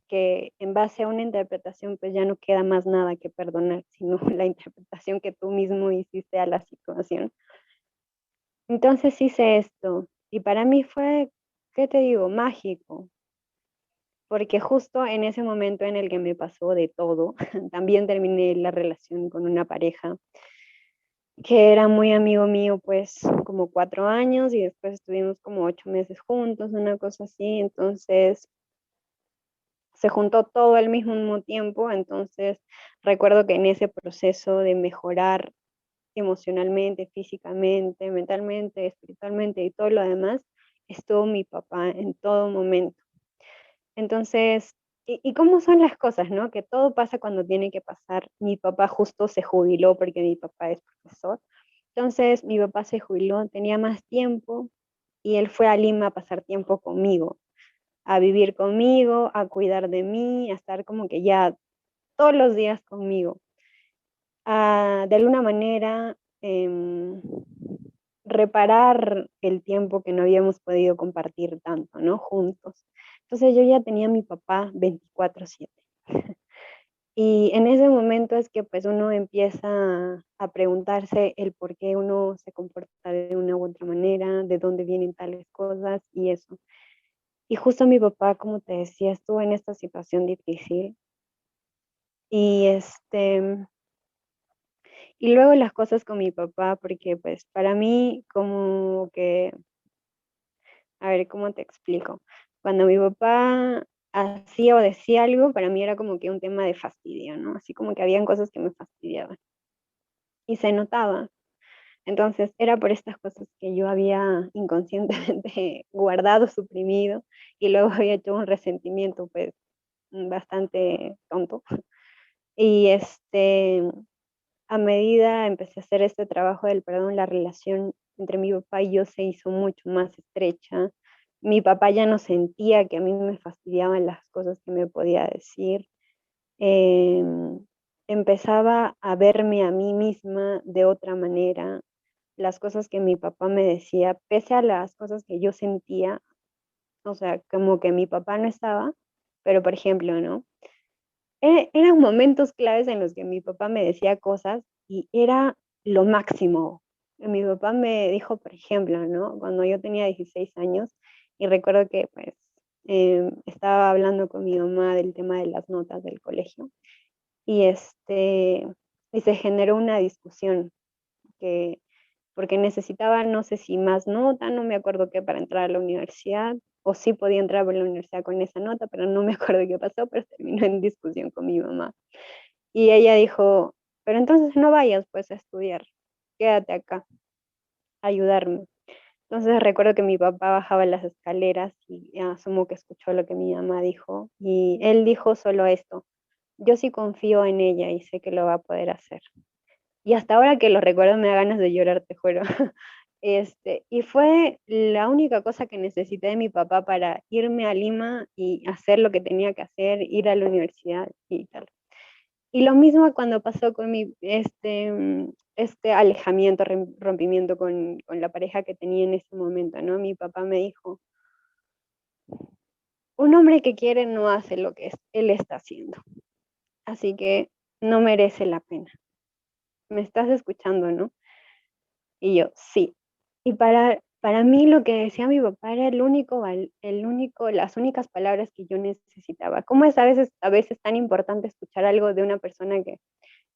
que en base a una interpretación pues ya no queda más nada que perdonar, sino la interpretación que tú mismo hiciste a la situación. Entonces hice esto y para mí fue, ¿qué te digo? Mágico, porque justo en ese momento en el que me pasó de todo, también terminé la relación con una pareja que era muy amigo mío, pues como 4 años y después estuvimos como 8 meses juntos, una cosa así, entonces se juntó todo al mismo tiempo, entonces recuerdo que en ese proceso de mejorar emocionalmente, físicamente, mentalmente, espiritualmente y todo lo demás, estuvo mi papá en todo momento. Entonces, y cómo son las cosas, ¿no? Que todo pasa cuando tiene que pasar. Mi papá justo se jubiló porque mi papá es profesor. Entonces, mi papá se jubiló, tenía más tiempo y él fue a Lima a pasar tiempo conmigo, a vivir conmigo, a cuidar de mí, a estar como que ya todos los días conmigo. De alguna manera, reparar el tiempo que no habíamos podido compartir tanto, ¿no? Juntos. Entonces yo ya tenía a mi papá 24/7. Y en ese momento es que pues uno empieza a preguntarse el por qué uno se comporta de una u otra manera, de dónde vienen tales cosas y eso. Y justo mi papá, como te decía, estuvo en esta situación difícil y y luego las cosas con mi papá, porque pues para mí como que, a ver, ¿cómo te explico? Cuando mi papá hacía o decía algo, para mí era como que un tema de fastidio, ¿no? Así como que habían cosas que me fastidiaban y se notaba. Entonces era por estas cosas que yo había inconscientemente guardado, suprimido y luego había hecho un resentimiento pues bastante tonto. Y a medida empecé a hacer este trabajo del perdón, la relación entre mi papá y yo se hizo mucho más estrecha. Mi papá ya no sentía que a mí me fastidiaban las cosas que me podía decir. Em, Empezaba a verme a mí misma de otra manera. Las cosas que mi papá me decía, pese a las cosas que yo sentía, o sea, como que mi papá no estaba, pero por ejemplo, ¿no? Eran momentos claves en los que mi papá me decía cosas y era lo máximo. Mi papá me dijo, por ejemplo, ¿no? Cuando yo tenía 16 años y recuerdo que pues estaba hablando con mi mamá del tema de las notas del colegio y y se generó una discusión que porque necesitaba, no sé si más nota, no me acuerdo qué, para entrar a la universidad, o sí podía entrar a la universidad con esa nota, pero no me acuerdo qué pasó, pero terminó en discusión con mi mamá. Y ella dijo, pero entonces no vayas pues a estudiar, quédate acá, a ayudarme. Entonces recuerdo que mi papá bajaba las escaleras y asumo que escuchó lo que mi mamá dijo, y él dijo solo esto, yo sí confío en ella y sé que lo va a poder hacer. Y hasta ahora que lo recuerdo me da ganas de llorar, te juro. Y fue la única cosa que necesité de mi papá para irme a Lima y hacer lo que tenía que hacer, ir a la universidad y tal. Y lo mismo cuando pasó con este alejamiento, rompimiento con la pareja que tenía en ese momento, ¿no? Mi papá me dijo, un hombre que quiere no hace lo que él está haciendo, así que no merece la pena. ¿Me estás escuchando, no? Y yo, sí. Y para mí lo que decía mi papá era las únicas palabras que yo necesitaba. ¿Cómo es a veces tan importante escuchar algo de una persona que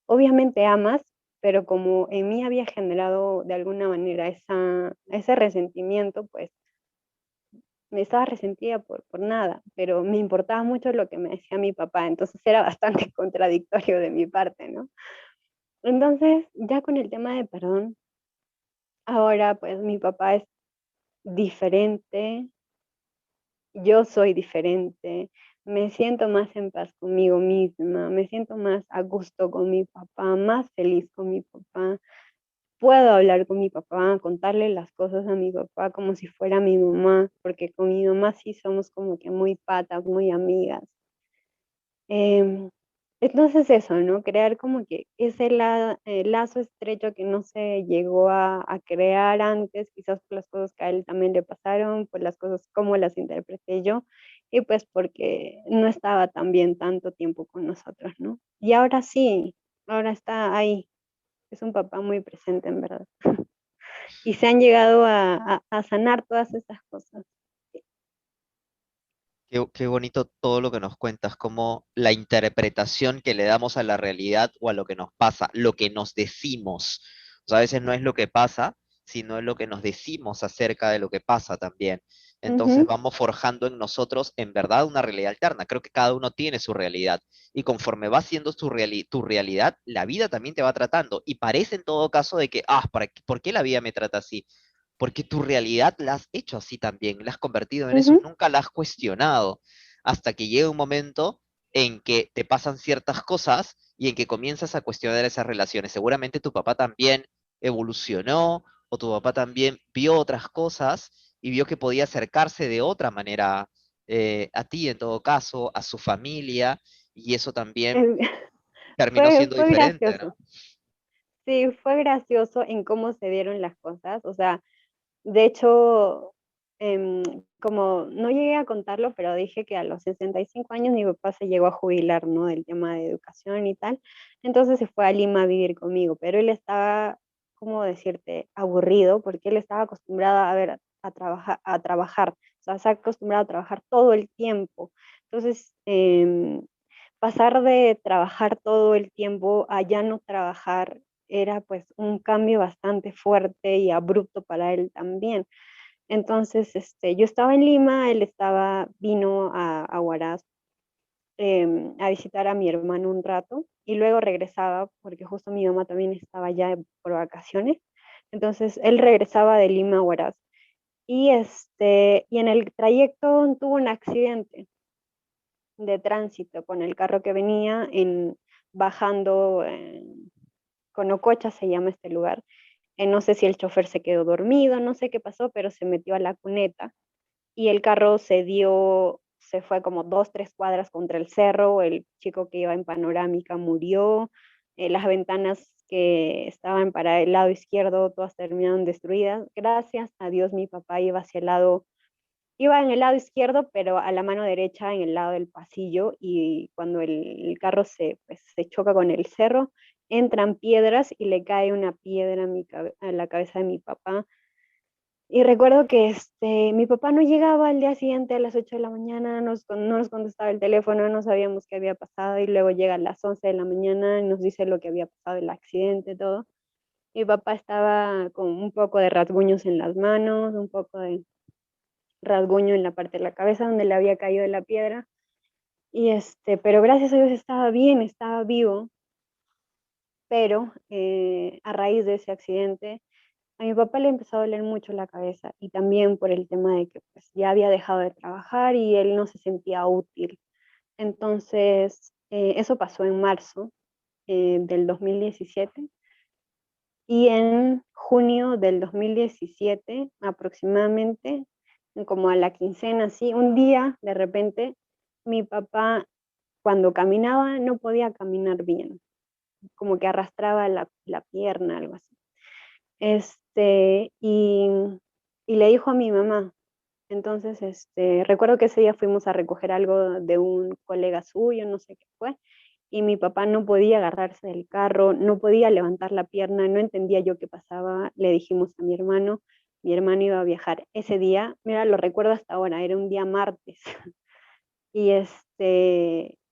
obviamente amas, pero como en mí había generado de alguna manera ese resentimiento, pues me estaba resentida por nada, pero me importaba mucho lo que me decía mi papá, entonces era bastante contradictorio de mi parte, ¿no? Entonces, ya con el tema de perdón, ahora pues mi papá es diferente, yo soy diferente, me siento más en paz conmigo misma, me siento más a gusto con mi papá, más feliz con mi papá. Puedo hablar con mi papá, contarle las cosas a mi papá como si fuera mi mamá, porque con mi mamá sí somos como que muy patas, muy amigas. Entonces eso, ¿no? Crear como que ese lazo estrecho que no se llegó a crear antes, quizás por las cosas que a él también le pasaron, por las cosas como las interpreté yo, y pues porque no estaba también tanto tiempo con nosotros, ¿no? Y ahora sí, ahora está ahí, es un papá muy presente en verdad. Y se han llegado a sanar todas esas cosas. Qué bonito todo lo que nos cuentas, como la interpretación que le damos a la realidad o a lo que nos pasa, lo que nos decimos. O sea, a veces no es lo que pasa, sino es lo que nos decimos acerca de lo que pasa también. Entonces Ujú, vamos forjando en nosotros, en verdad, una realidad alterna. Creo que cada uno tiene su realidad. Y conforme va siendo tu realidad, la vida también te va tratando. Y parece en todo caso de que, ¿por qué la vida me trata así? Porque tu realidad la has hecho así también, la has convertido en eso y ujú. nunca la has cuestionado, hasta que llega un momento en que te pasan ciertas cosas y en que comienzas a cuestionar esas relaciones. Seguramente tu papá también evolucionó o tu papá también vio otras cosas y vio que podía acercarse de otra manera a ti en todo caso, a su familia, y eso también Eh, terminó Fue, siendo fue diferente, gracioso. ¿no? Sí, fue gracioso en cómo se dieron las cosas. O sea, de hecho, como no llegué a contarlo, pero dije que a los 65 años mi papá se llegó a jubilar, ¿no? Del tema de educación y tal. Entonces se fue a Lima a vivir conmigo, pero él estaba, ¿cómo decirte?, aburrido, porque él estaba acostumbrado a ver, a trabajar. O sea, se ha acostumbrado a trabajar todo el tiempo. Entonces, pasar de trabajar todo el tiempo a ya no trabajar era pues un cambio bastante fuerte y abrupto para él también. Entonces, yo estaba en Lima, vino a Huaraz a visitar a mi hermano un rato y luego regresaba porque justo mi mamá también estaba ya por vacaciones. Entonces, él regresaba de Lima a Huaraz y en el trayecto tuvo un accidente de tránsito con el carro que venía bajando Conococha, se llama este lugar. No sé si el chofer se quedó dormido, no sé qué pasó, pero se metió a la cuneta y el carro se fue como 2, 3 cuadras contra el cerro, el chico que iba en panorámica murió, las ventanas que estaban para el lado izquierdo todas terminaron destruidas. Gracias a Dios mi papá iba en el lado izquierdo, pero a la mano derecha en el lado del pasillo y cuando el carro pues, se choca con el cerro, entran piedras y le cae una piedra a la cabeza de mi papá. Y recuerdo que mi papá no llegaba al día siguiente a las 8 de la mañana, no nos contestaba el teléfono, no sabíamos qué había pasado y luego llega a las 11 de la mañana y nos dice lo que había pasado, el accidente, todo. Mi papá estaba con un poco de rasguños en las manos, un poco de rasguño en la parte de la cabeza donde le había caído la piedra. Pero gracias a Dios estaba bien, estaba vivo, pero a raíz de ese accidente, a mi papá le empezó a doler mucho la cabeza y también por el tema de que pues, ya había dejado de trabajar y él no se sentía útil. Entonces, eso pasó en marzo del 2017 y en junio del 2017 aproximadamente, como a la quincena, así, un día de repente mi papá cuando caminaba no podía caminar bien, como que arrastraba la pierna, algo así. Y le dijo a mi mamá. Entonces, recuerdo que ese día fuimos a recoger algo de un colega suyo, no sé qué fue, y mi papá no podía agarrarse del carro, no podía levantar la pierna, no entendía yo qué pasaba. Le dijimos a mi hermano iba a viajar ese día, mira, lo recuerdo hasta ahora, era un día martes, y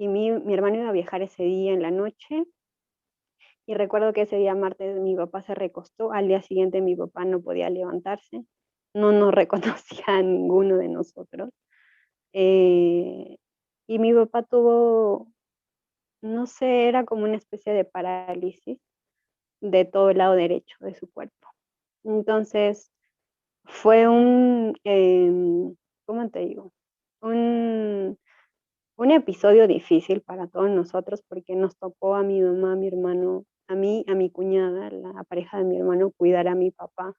mi hermano iba a viajar ese día en la noche, y recuerdo que ese día martes mi papá se recostó, al día siguiente mi papá no podía levantarse, no nos reconocía a ninguno de nosotros. Eh, y mi papá tuvo, no sé, era como una especie de parálisis de todo el lado derecho de su cuerpo. Entonces, fue ¿cómo te digo? Un, un episodio difícil para todos nosotros porque nos tocó a mi mamá, a mi hermano, a mí, a mi cuñada, la pareja de mi hermano, cuidar a mi papá.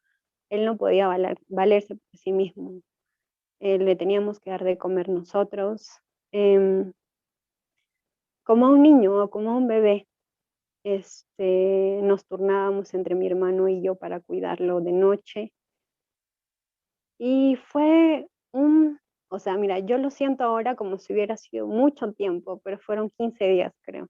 Él no podía valerse por sí mismo. Le teníamos que dar de comer nosotros. Em, como a un niño o como a un bebé. Nos turnábamos entre mi hermano y yo para cuidarlo de noche. Y fue o sea, mira, yo lo siento ahora como si hubiera sido mucho tiempo, pero fueron 15 días, creo.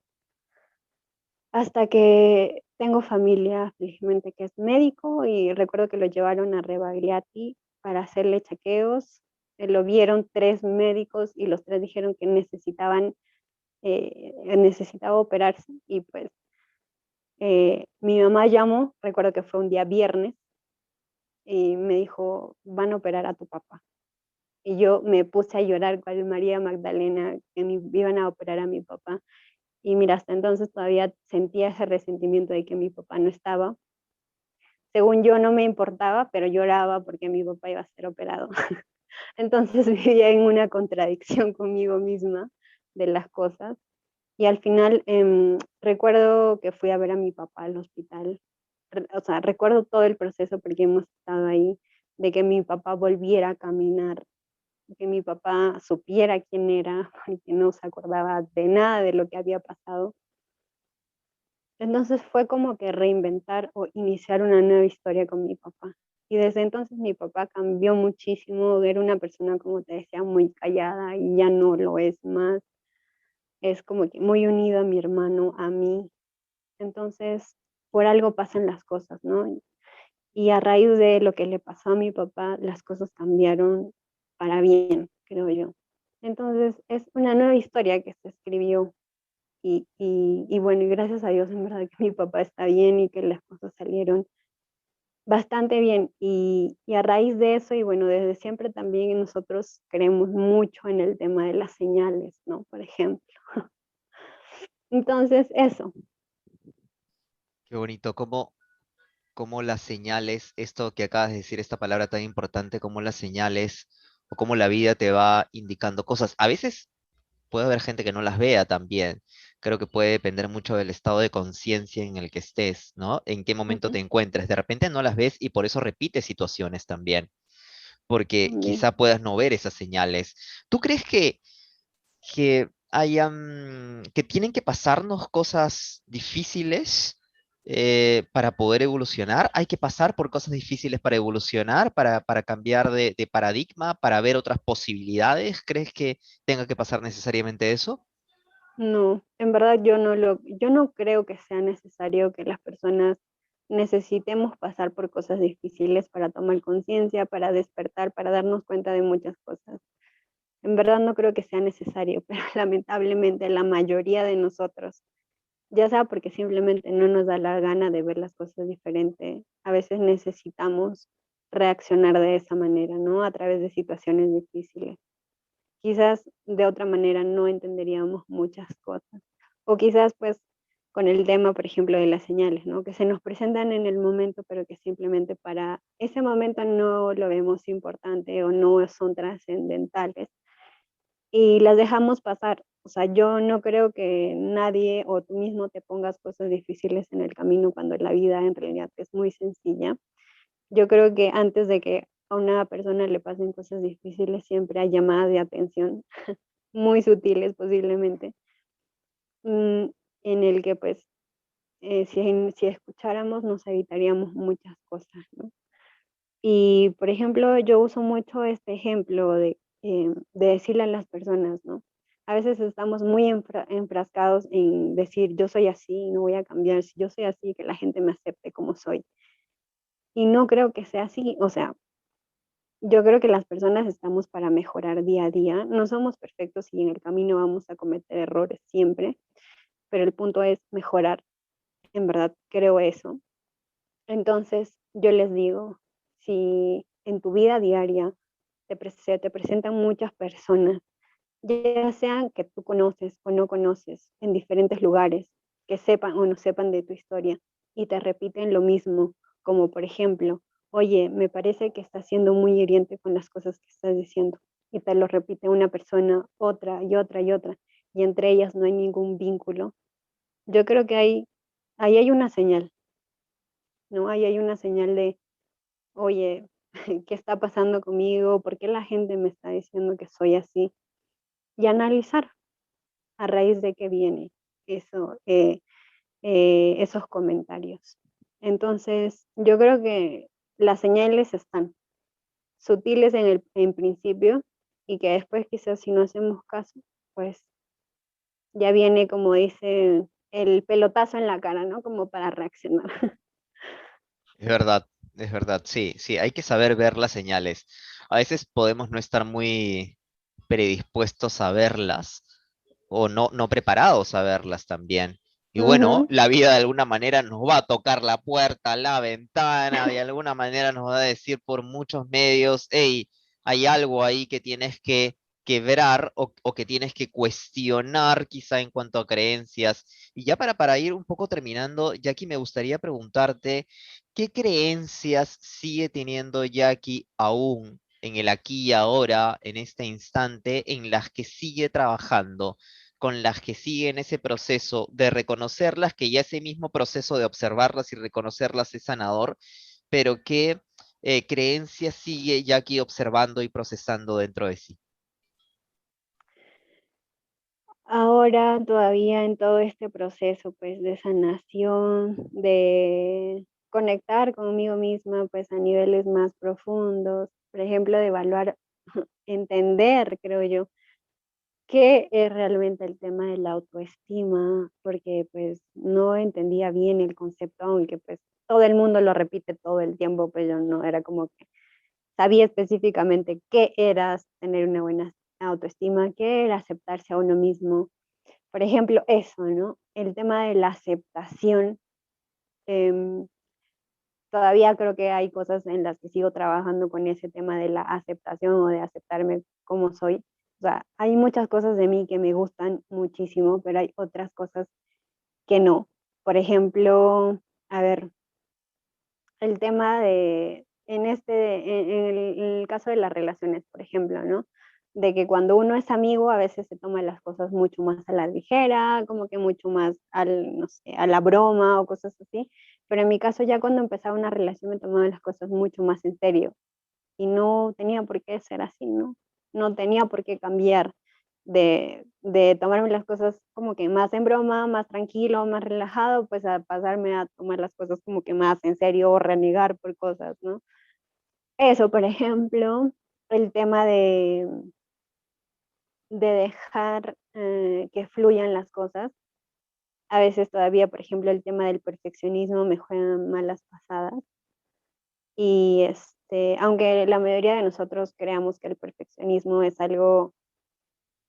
Hasta que tengo familia, felizmente, que es médico, y recuerdo que lo llevaron a Rebagliati para hacerle chequeos. Lo vieron 3 médicos y los 3 dijeron que necesitaba operarse, y pues mi mamá llamó, recuerdo que fue un día viernes, y me dijo: "Van a operar a tu papá". Y yo me puse a llorar cual María Magdalena, que iban a operar a mi papá. Y mira, hasta entonces todavía sentía ese resentimiento de que mi papá no estaba. Según yo no me importaba, pero lloraba porque mi papá iba a ser operado. Entonces vivía en una contradicción conmigo misma de las cosas. Y al final recuerdo que fui a ver a mi papá al hospital. O sea, recuerdo todo el proceso porque hemos estado ahí, de que mi papá volviera a caminar, que mi papá supiera quién era, porque no se acordaba de nada de lo que había pasado. Entonces fue como que reinventar o iniciar una nueva historia con mi papá. Y desde entonces mi papá cambió muchísimo, era una persona, como te decía, muy callada, y ya no lo es más. Es como que muy unido a mi hermano, a mí. Entonces, por algo pasan las cosas, ¿no? Y a raíz de lo que le pasó a mi papá, las cosas cambiaron para bien, creo yo. Entonces, es una nueva historia que se escribió, y bueno, y gracias a Dios, en verdad, que mi papá está bien y que las cosas salieron bastante bien. Y a raíz de eso, y bueno, desde siempre también nosotros creemos mucho en el tema de las señales, ¿no? Por ejemplo. Entonces, eso. Qué bonito, cómo las señales, esto que acabas de decir, esta palabra tan importante, cómo las señales o cómo la vida te va indicando cosas. A veces puede haber gente que no las vea también. Creo que puede depender mucho del estado de conciencia en el que estés, ¿no? En qué momento Ujú, te encuentres. De repente no las ves y por eso repites situaciones también, porque también. quizá puedas no ver esas señales. ¿Tú crees que tienen que pasarnos cosas difíciles para poder evolucionar? ¿Hay que pasar por cosas difíciles para evolucionar, para cambiar de paradigma, para ver otras posibilidades? ¿Crees que tenga que pasar necesariamente eso? No, en verdad yo no creo que sea necesario que las personas necesitemos pasar por cosas difíciles para tomar conciencia, para despertar, para darnos cuenta de muchas cosas. En verdad no creo que sea necesario, pero lamentablemente la mayoría de nosotros, ya sea porque simplemente no nos da la gana de ver las cosas diferente, a veces necesitamos reaccionar de esa manera, ¿no? A través de situaciones difíciles. Quizás de otra manera no entenderíamos muchas cosas. O quizás pues con el tema, por ejemplo, de las señales, ¿no? Que se nos presentan en el momento, pero que simplemente para ese momento no lo vemos importante o no son trascendentales y las dejamos pasar. O sea, yo no creo que nadie o tú mismo te pongas cosas difíciles en el camino cuando la vida en realidad es muy sencilla. Yo creo que antes de que a una persona le pasen cosas difíciles, siempre hay llamadas de atención muy sutiles posiblemente, mm, en el que pues si escucháramos nos evitaríamos muchas cosas, ¿no? Y por ejemplo, yo uso mucho este ejemplo de decirle a las personas, ¿no? A veces estamos muy enfrascados en decir, yo soy así, no voy a cambiar, si yo soy así, que la gente me acepte como soy. Y no creo que sea así, o sea, yo creo que las personas estamos para mejorar día a día. No somos perfectos y en el camino vamos a cometer errores siempre, pero el punto es mejorar. En verdad creo eso. Entonces, yo les digo, si en tu vida diaria se te presentan muchas personas, ya sean que tú conoces o no conoces en diferentes lugares, que sepan o no sepan de tu historia y te repiten lo mismo, como por ejemplo, oye, me parece que estás siendo muy hiriente con las cosas que estás diciendo, y te lo repite una persona, otra y otra y otra, y entre ellas no hay ningún vínculo. Yo creo que ahí hay una señal, ¿no? Ahí hay una señal de, oye, ¿qué está pasando conmigo? ¿Por qué la gente me está diciendo que soy así? Y analizar. a raíz de qué viene eso, esos comentarios. Entonces, yo creo que las señales están sutiles en principio y que después quizás si no hacemos caso, pues ya viene, como dice, el pelotazo en la cara, ¿no? Como para reaccionar. Es verdad, sí, sí, hay que saber ver las señales. A veces podemos no estar muy predispuestos a verlas o no preparados a verlas también. Y bueno, Ujú. la vida de alguna manera nos va a tocar la puerta, la ventana, de alguna manera nos va a decir por muchos medios, hey, hay algo ahí que tienes que quebrar o que tienes que cuestionar quizá en cuanto a creencias. Y ya para ir un poco terminando, Jackie, me gustaría preguntarte, ¿qué creencias sigue teniendo Jackie aún en el aquí y ahora, en este instante, en las que sigue trabajando, con las que sigue en ese proceso de reconocerlas, que ya ese mismo proceso de observarlas y reconocerlas es sanador, pero qué creencias sigue Jackie observando y procesando dentro de sí? Ahora todavía en todo este proceso pues de sanación, de conectar conmigo misma pues a niveles más profundos, por ejemplo, de evaluar, entender, creo yo, qué es realmente el tema de la autoestima, porque pues no entendía bien el concepto, aunque pues todo el mundo lo repite todo el tiempo, pues yo no era como que sabía específicamente qué era tener una buena autoestima, qué era aceptarse a uno mismo. Por ejemplo, eso, ¿no? El tema de la aceptación, em, todavía creo que hay cosas en las que sigo trabajando con ese tema de la aceptación o de aceptarme como soy. O sea, hay muchas cosas de mí que me gustan muchísimo, pero hay otras cosas que no. Por ejemplo, a ver, el tema de, en el caso de las relaciones, por ejemplo, ¿no? De que cuando uno es amigo a veces se toma las cosas mucho más a la ligera, como que mucho más al, no sé, a la broma o cosas así. Pero en mi caso ya cuando empezaba una relación me tomaba las cosas mucho más en serio y no tenía por qué ser así, ¿no? No tenía por qué cambiar de tomarme las cosas como que más en broma, más tranquilo, más relajado, pues a pasarme a tomar las cosas como que más en serio o renegar por cosas, ¿no? Eso, por ejemplo, el tema de dejar que fluyan las cosas. A veces todavía, por ejemplo, el tema del perfeccionismo me juega malas pasadas. Y aunque la mayoría de nosotros creamos que el perfeccionismo es algo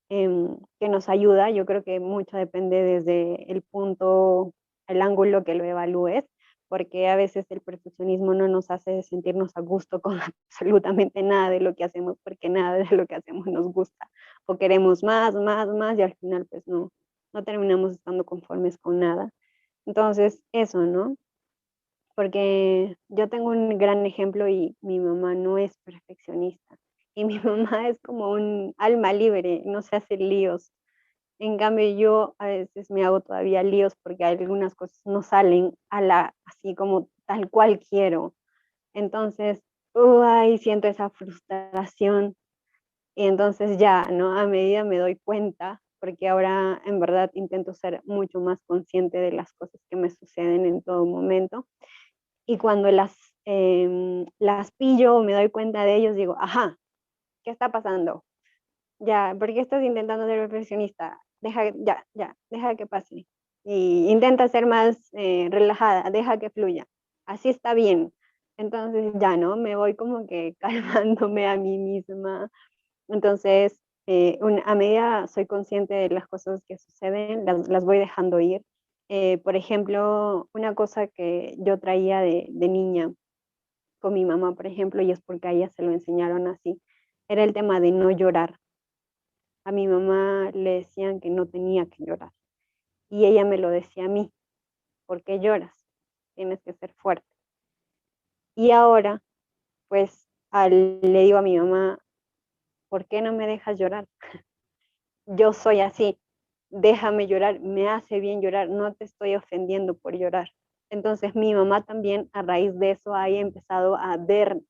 que nos ayuda, yo creo que mucho depende desde el punto, el ángulo que lo evalúes, porque a veces el perfeccionismo no nos hace sentirnos a gusto con absolutamente nada de lo que hacemos, porque nada de lo que hacemos nos gusta, o queremos más, más, más, y al final pues no terminamos estando conformes con nada. Entonces, eso, ¿no? Porque yo tengo un gran ejemplo y mi mamá no es perfeccionista. Y mi mamá es como un alma libre, no se hace líos. En cambio, yo a veces me hago todavía líos porque algunas cosas no salen así como tal cual quiero. Entonces, ay, siento esa frustración y entonces ya, ¿no? A medida me doy cuenta, porque ahora en verdad intento ser mucho más consciente de las cosas que me suceden en todo momento y cuando las pillo o me doy cuenta de ellos, digo, ajá, ¿qué está pasando? Ya, ¿por qué estás intentando ser perfeccionista? Deja que pase. Y intenta ser más relajada, deja que fluya. Así está bien. Entonces ya, ¿no? Me voy como que calmándome a mí misma. Entonces, a medida soy consciente de las cosas que suceden, las voy dejando ir. Por ejemplo, una cosa que yo traía de niña con mi mamá, por ejemplo, y es porque a ella se lo enseñaron así, era el tema de no llorar. A mi mamá le decían que no tenía que llorar y ella me lo decía a mí, ¿por qué lloras? Tienes que ser fuerte. Y ahora, pues, le digo a mi mamá, ¿por qué no me dejas llorar? Yo soy así, déjame llorar, me hace bien llorar, no te estoy ofendiendo por llorar. Entonces mi mamá también a raíz de eso ha empezado a ver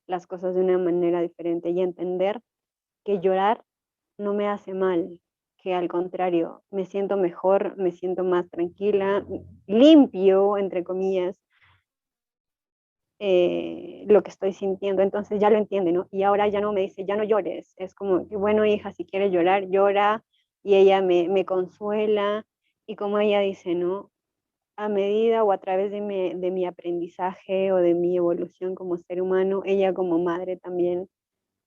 las cosas de una manera diferente y a entender que llorar no me hace mal, que al contrario, me siento mejor, me siento más tranquila, limpio, entre comillas, lo que estoy sintiendo, entonces ya lo entiende, ¿no? Y ahora ya no me dice, ya no llores, es como que, bueno, hija, si quieres llorar, llora, y ella me consuela, y como ella dice, ¿no? A medida o a través de mi aprendizaje o de mi evolución como ser humano, ella como madre también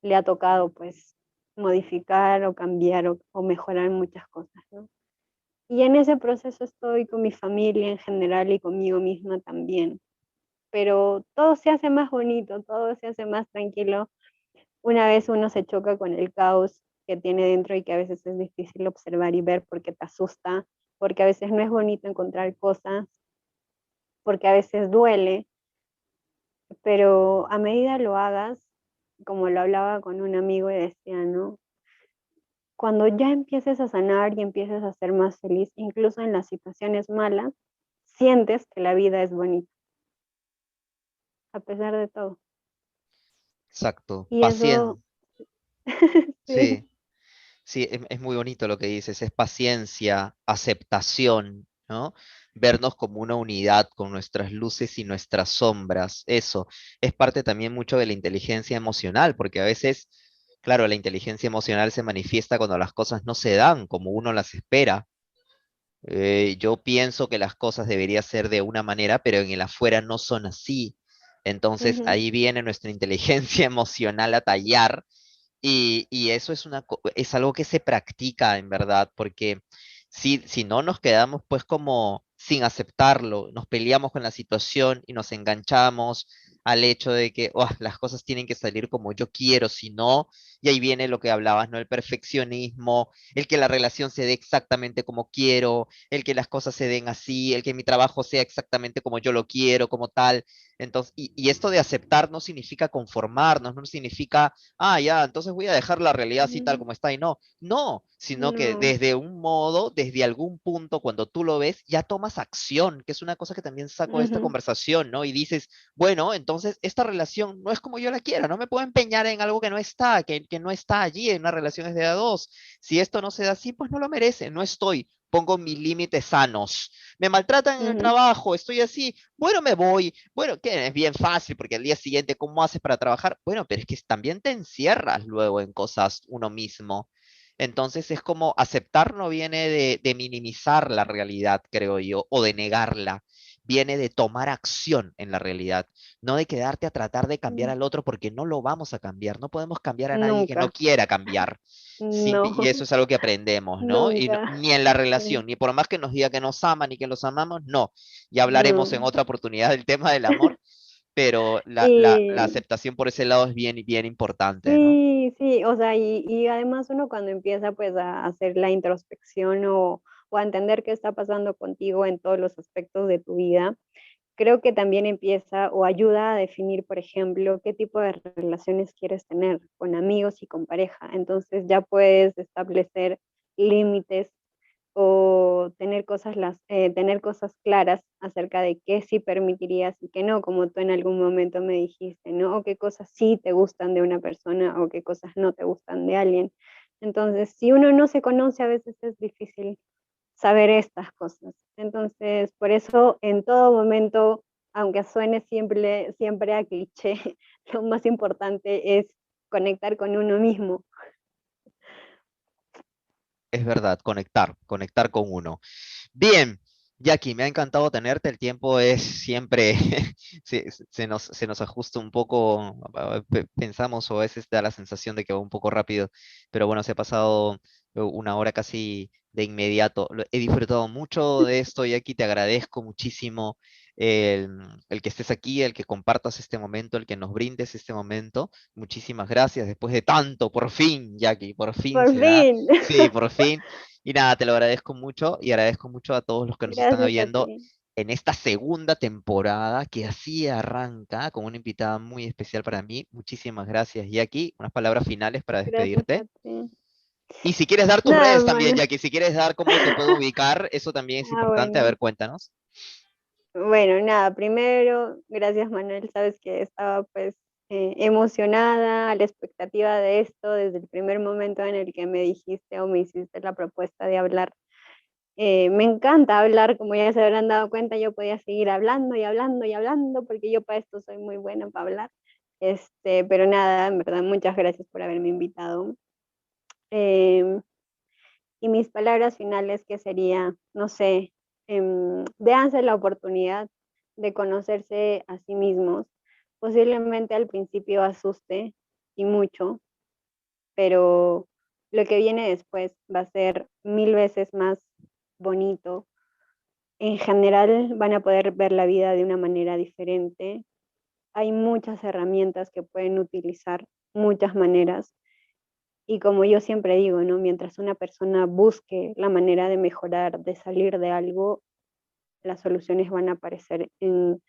le ha tocado pues modificar o cambiar o mejorar muchas cosas, ¿no? Y en ese proceso estoy con mi familia en general y conmigo misma también, pero todo se hace más bonito, todo se hace más tranquilo una vez uno se choca con el caos que tiene dentro y que a veces es difícil observar y ver porque te asusta, porque a veces no es bonito encontrar cosas, porque a veces duele, pero a medida lo hagas, como lo hablaba con un amigo y decía, ¿no? Cuando ya empieces a sanar y empieces a ser más feliz, incluso en las situaciones malas, sientes que la vida es bonita, a pesar de todo. Exacto. Y eso, Paciencia. sí. Sí, sí, es muy bonito lo que dices, es paciencia, aceptación, ¿no? Vernos como una unidad con nuestras luces y nuestras sombras. Eso es parte también mucho de la inteligencia emocional, porque a veces, claro, la inteligencia emocional se manifiesta cuando las cosas no se dan como uno las espera. Yo pienso que las cosas deberían ser de una manera, pero en el afuera no son así. Entonces Ujú, ahí viene nuestra inteligencia emocional a tallar y eso es algo que se practica en verdad, porque si no nos quedamos pues como sin aceptarlo, nos peleamos con la situación y nos enganchamos al hecho de que "Oh, las cosas tienen que salir como yo quiero, si no, y ahí viene lo que hablabas, ¿no? El perfeccionismo, el que la relación se dé exactamente como quiero, el que las cosas se den así, el que mi trabajo sea exactamente como yo lo quiero, como tal. Entonces, y esto de aceptar no significa conformarnos, no significa ya, entonces voy a dejar la realidad así tal ujú. como está y no, no, sino que No. desde un modo, desde algún punto, cuando tú lo ves, ya tomas acción, que es una cosa que también saco de esta Ujú, conversación, ¿no? Y dices, bueno, entonces esta relación no es como yo la quiera, no me puedo empeñar en algo que no está, que no está allí, en una relación es de a dos. Si esto no se da así, pues no lo merece, no estoy. Pongo mis límites sanos. Me maltratan en el ujú, trabajo, estoy así, bueno, me voy. Bueno, que es bien fácil, porque al día siguiente, ¿cómo haces para trabajar? Bueno, pero es que también te encierras luego en cosas uno mismo. Entonces es como aceptar no viene de minimizar la realidad, creo yo, o de negarla. Viene de tomar acción en la realidad, no de quedarte a tratar de cambiar ujú. al otro porque no lo vamos a cambiar, no podemos cambiar a nadie que no Nunca. quiera cambiar. No, Y eso es algo que aprendemos, ¿no? Y nunca. ni en la Sí. relación, ni por más que nos diga que nos aman y que los amamos, no. Ya hablaremos en No. otra oportunidad del tema del amor, pero la Y aceptación por ese lado es bien importante, ¿no? sí, sí, o sea, y además uno cuando empieza pues a hacer la introspección o a entender qué está pasando contigo en todos los aspectos de tu vida, creo que también empieza o ayuda a definir, por ejemplo, qué tipo de relaciones quieres tener con amigos y con pareja. Entonces ya puedes establecer límites o tener cosas claras acerca de qué sí permitirías y qué no, como tú en algún momento me dijiste, ¿no? O qué cosas sí te gustan de una persona o qué cosas no te gustan de alguien. Entonces, si uno no se conoce, a veces es difícil saber estas cosas. Entonces, por eso en todo momento, aunque suene siempre a cliché, lo más importante es conectar con uno mismo. Es verdad, conectar con uno. Bien, Jackie, me ha encantado tenerte. El tiempo es siempre, se nos ajusta un poco, pensamos o a veces da la sensación de que va un poco rápido, pero bueno, se ha pasado una hora casi de inmediato. He disfrutado mucho de esto, Jackie, te agradezco muchísimo el, el que estés aquí, el que compartas este momento, el que nos brindes este momento. Muchísimas gracias. Después de tanto, por fin, Jackie, por fin Por se da. fin. Sí, por fin. Y nada, te lo agradezco mucho y agradezco mucho a todos los que nos están Gracias a viendo ti. en esta segunda temporada que así arranca con una invitada muy especial para mí. Muchísimas gracias, Jackie. Unas palabras finales para Gracias a despedirte. ti. Y si quieres dar tus Nada, redes también, Manuel. Jackie, si quieres dar cómo te puedo ubicar, eso también es importante. A Bueno. ver, cuéntanos. Bueno, nada, primero, gracias Manuel, sabes que estaba pues emocionada, a la expectativa de esto desde el primer momento en el que me dijiste o me hiciste la propuesta de hablar. Me encanta hablar, como ya se habrán dado cuenta, yo podía seguir hablando y hablando y hablando, porque yo para esto soy muy buena para hablar. Pero nada, en verdad, muchas gracias por haberme invitado. Em, y mis palabras finales, que sería, no sé, déanse la oportunidad de conocerse a sí mismos. Posiblemente al principio asuste y mucho, pero lo que viene después va a ser 1000 veces más bonito. En general van a poder ver la vida de una manera diferente. Hay muchas herramientas que pueden utilizar, muchas maneras. Y como yo siempre digo, ¿no? Mientras una persona busque la manera de mejorar, de salir de algo, las soluciones van a aparecer en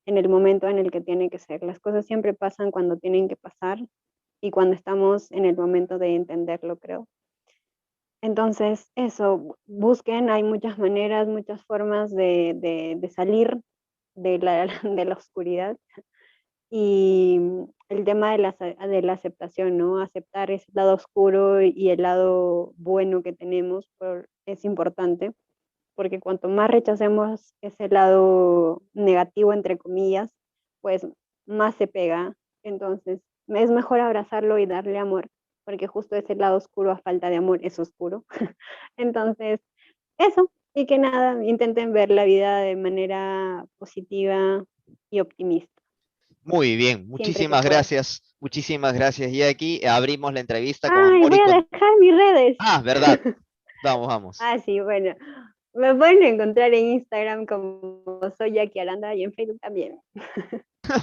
el momento en el que tiene que ser. Las cosas siempre pasan cuando tienen que pasar y cuando estamos en el momento de entenderlo, creo. Entonces, eso, busquen, hay muchas maneras, muchas formas de salir de la oscuridad. Y el tema de la aceptación, ¿no? Aceptar ese lado oscuro y el lado bueno que tenemos es importante, porque cuanto más rechacemos ese lado negativo, entre comillas, pues más se pega. Entonces, es mejor abrazarlo y darle amor, porque justo ese lado oscuro, a falta de amor, es oscuro. Entonces, eso, y que nada, intenten ver la vida de manera positiva y optimista, Muy bien, siempre que puedan. muchísimas gracias, Jackie. Abrimos la entrevista con Ay, amor y voy a con... dejar mis redes. Ah, verdad, vamos, vamos. Ah, sí, bueno. Me pueden encontrar en Instagram como soy Jackie Aranda y en Facebook también.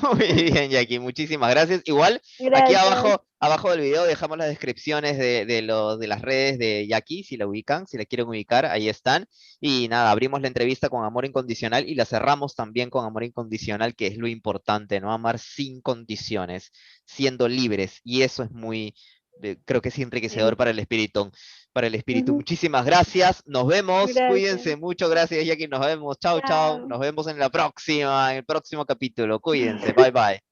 Muy bien, Jackie, muchísimas gracias. Igual, aquí Gracias. abajo del video dejamos las descripciones de las redes de Jackie, si la ubican, si la quieren ubicar, ahí están. Y nada, abrimos la entrevista con Amor Incondicional y la cerramos también con Amor Incondicional, que es lo importante, ¿no? Amar sin condiciones, siendo libres. Y eso es muy, creo que es enriquecedor Sí. para el espíritu. Para el espíritu. Ujú. Muchísimas gracias. Nos vemos. Gracias. Cuídense mucho. Gracias, Jackie. Nos vemos. Chao, chao. Chao. Nos vemos en la próxima, en el próximo capítulo. Cuídense. Bye, bye.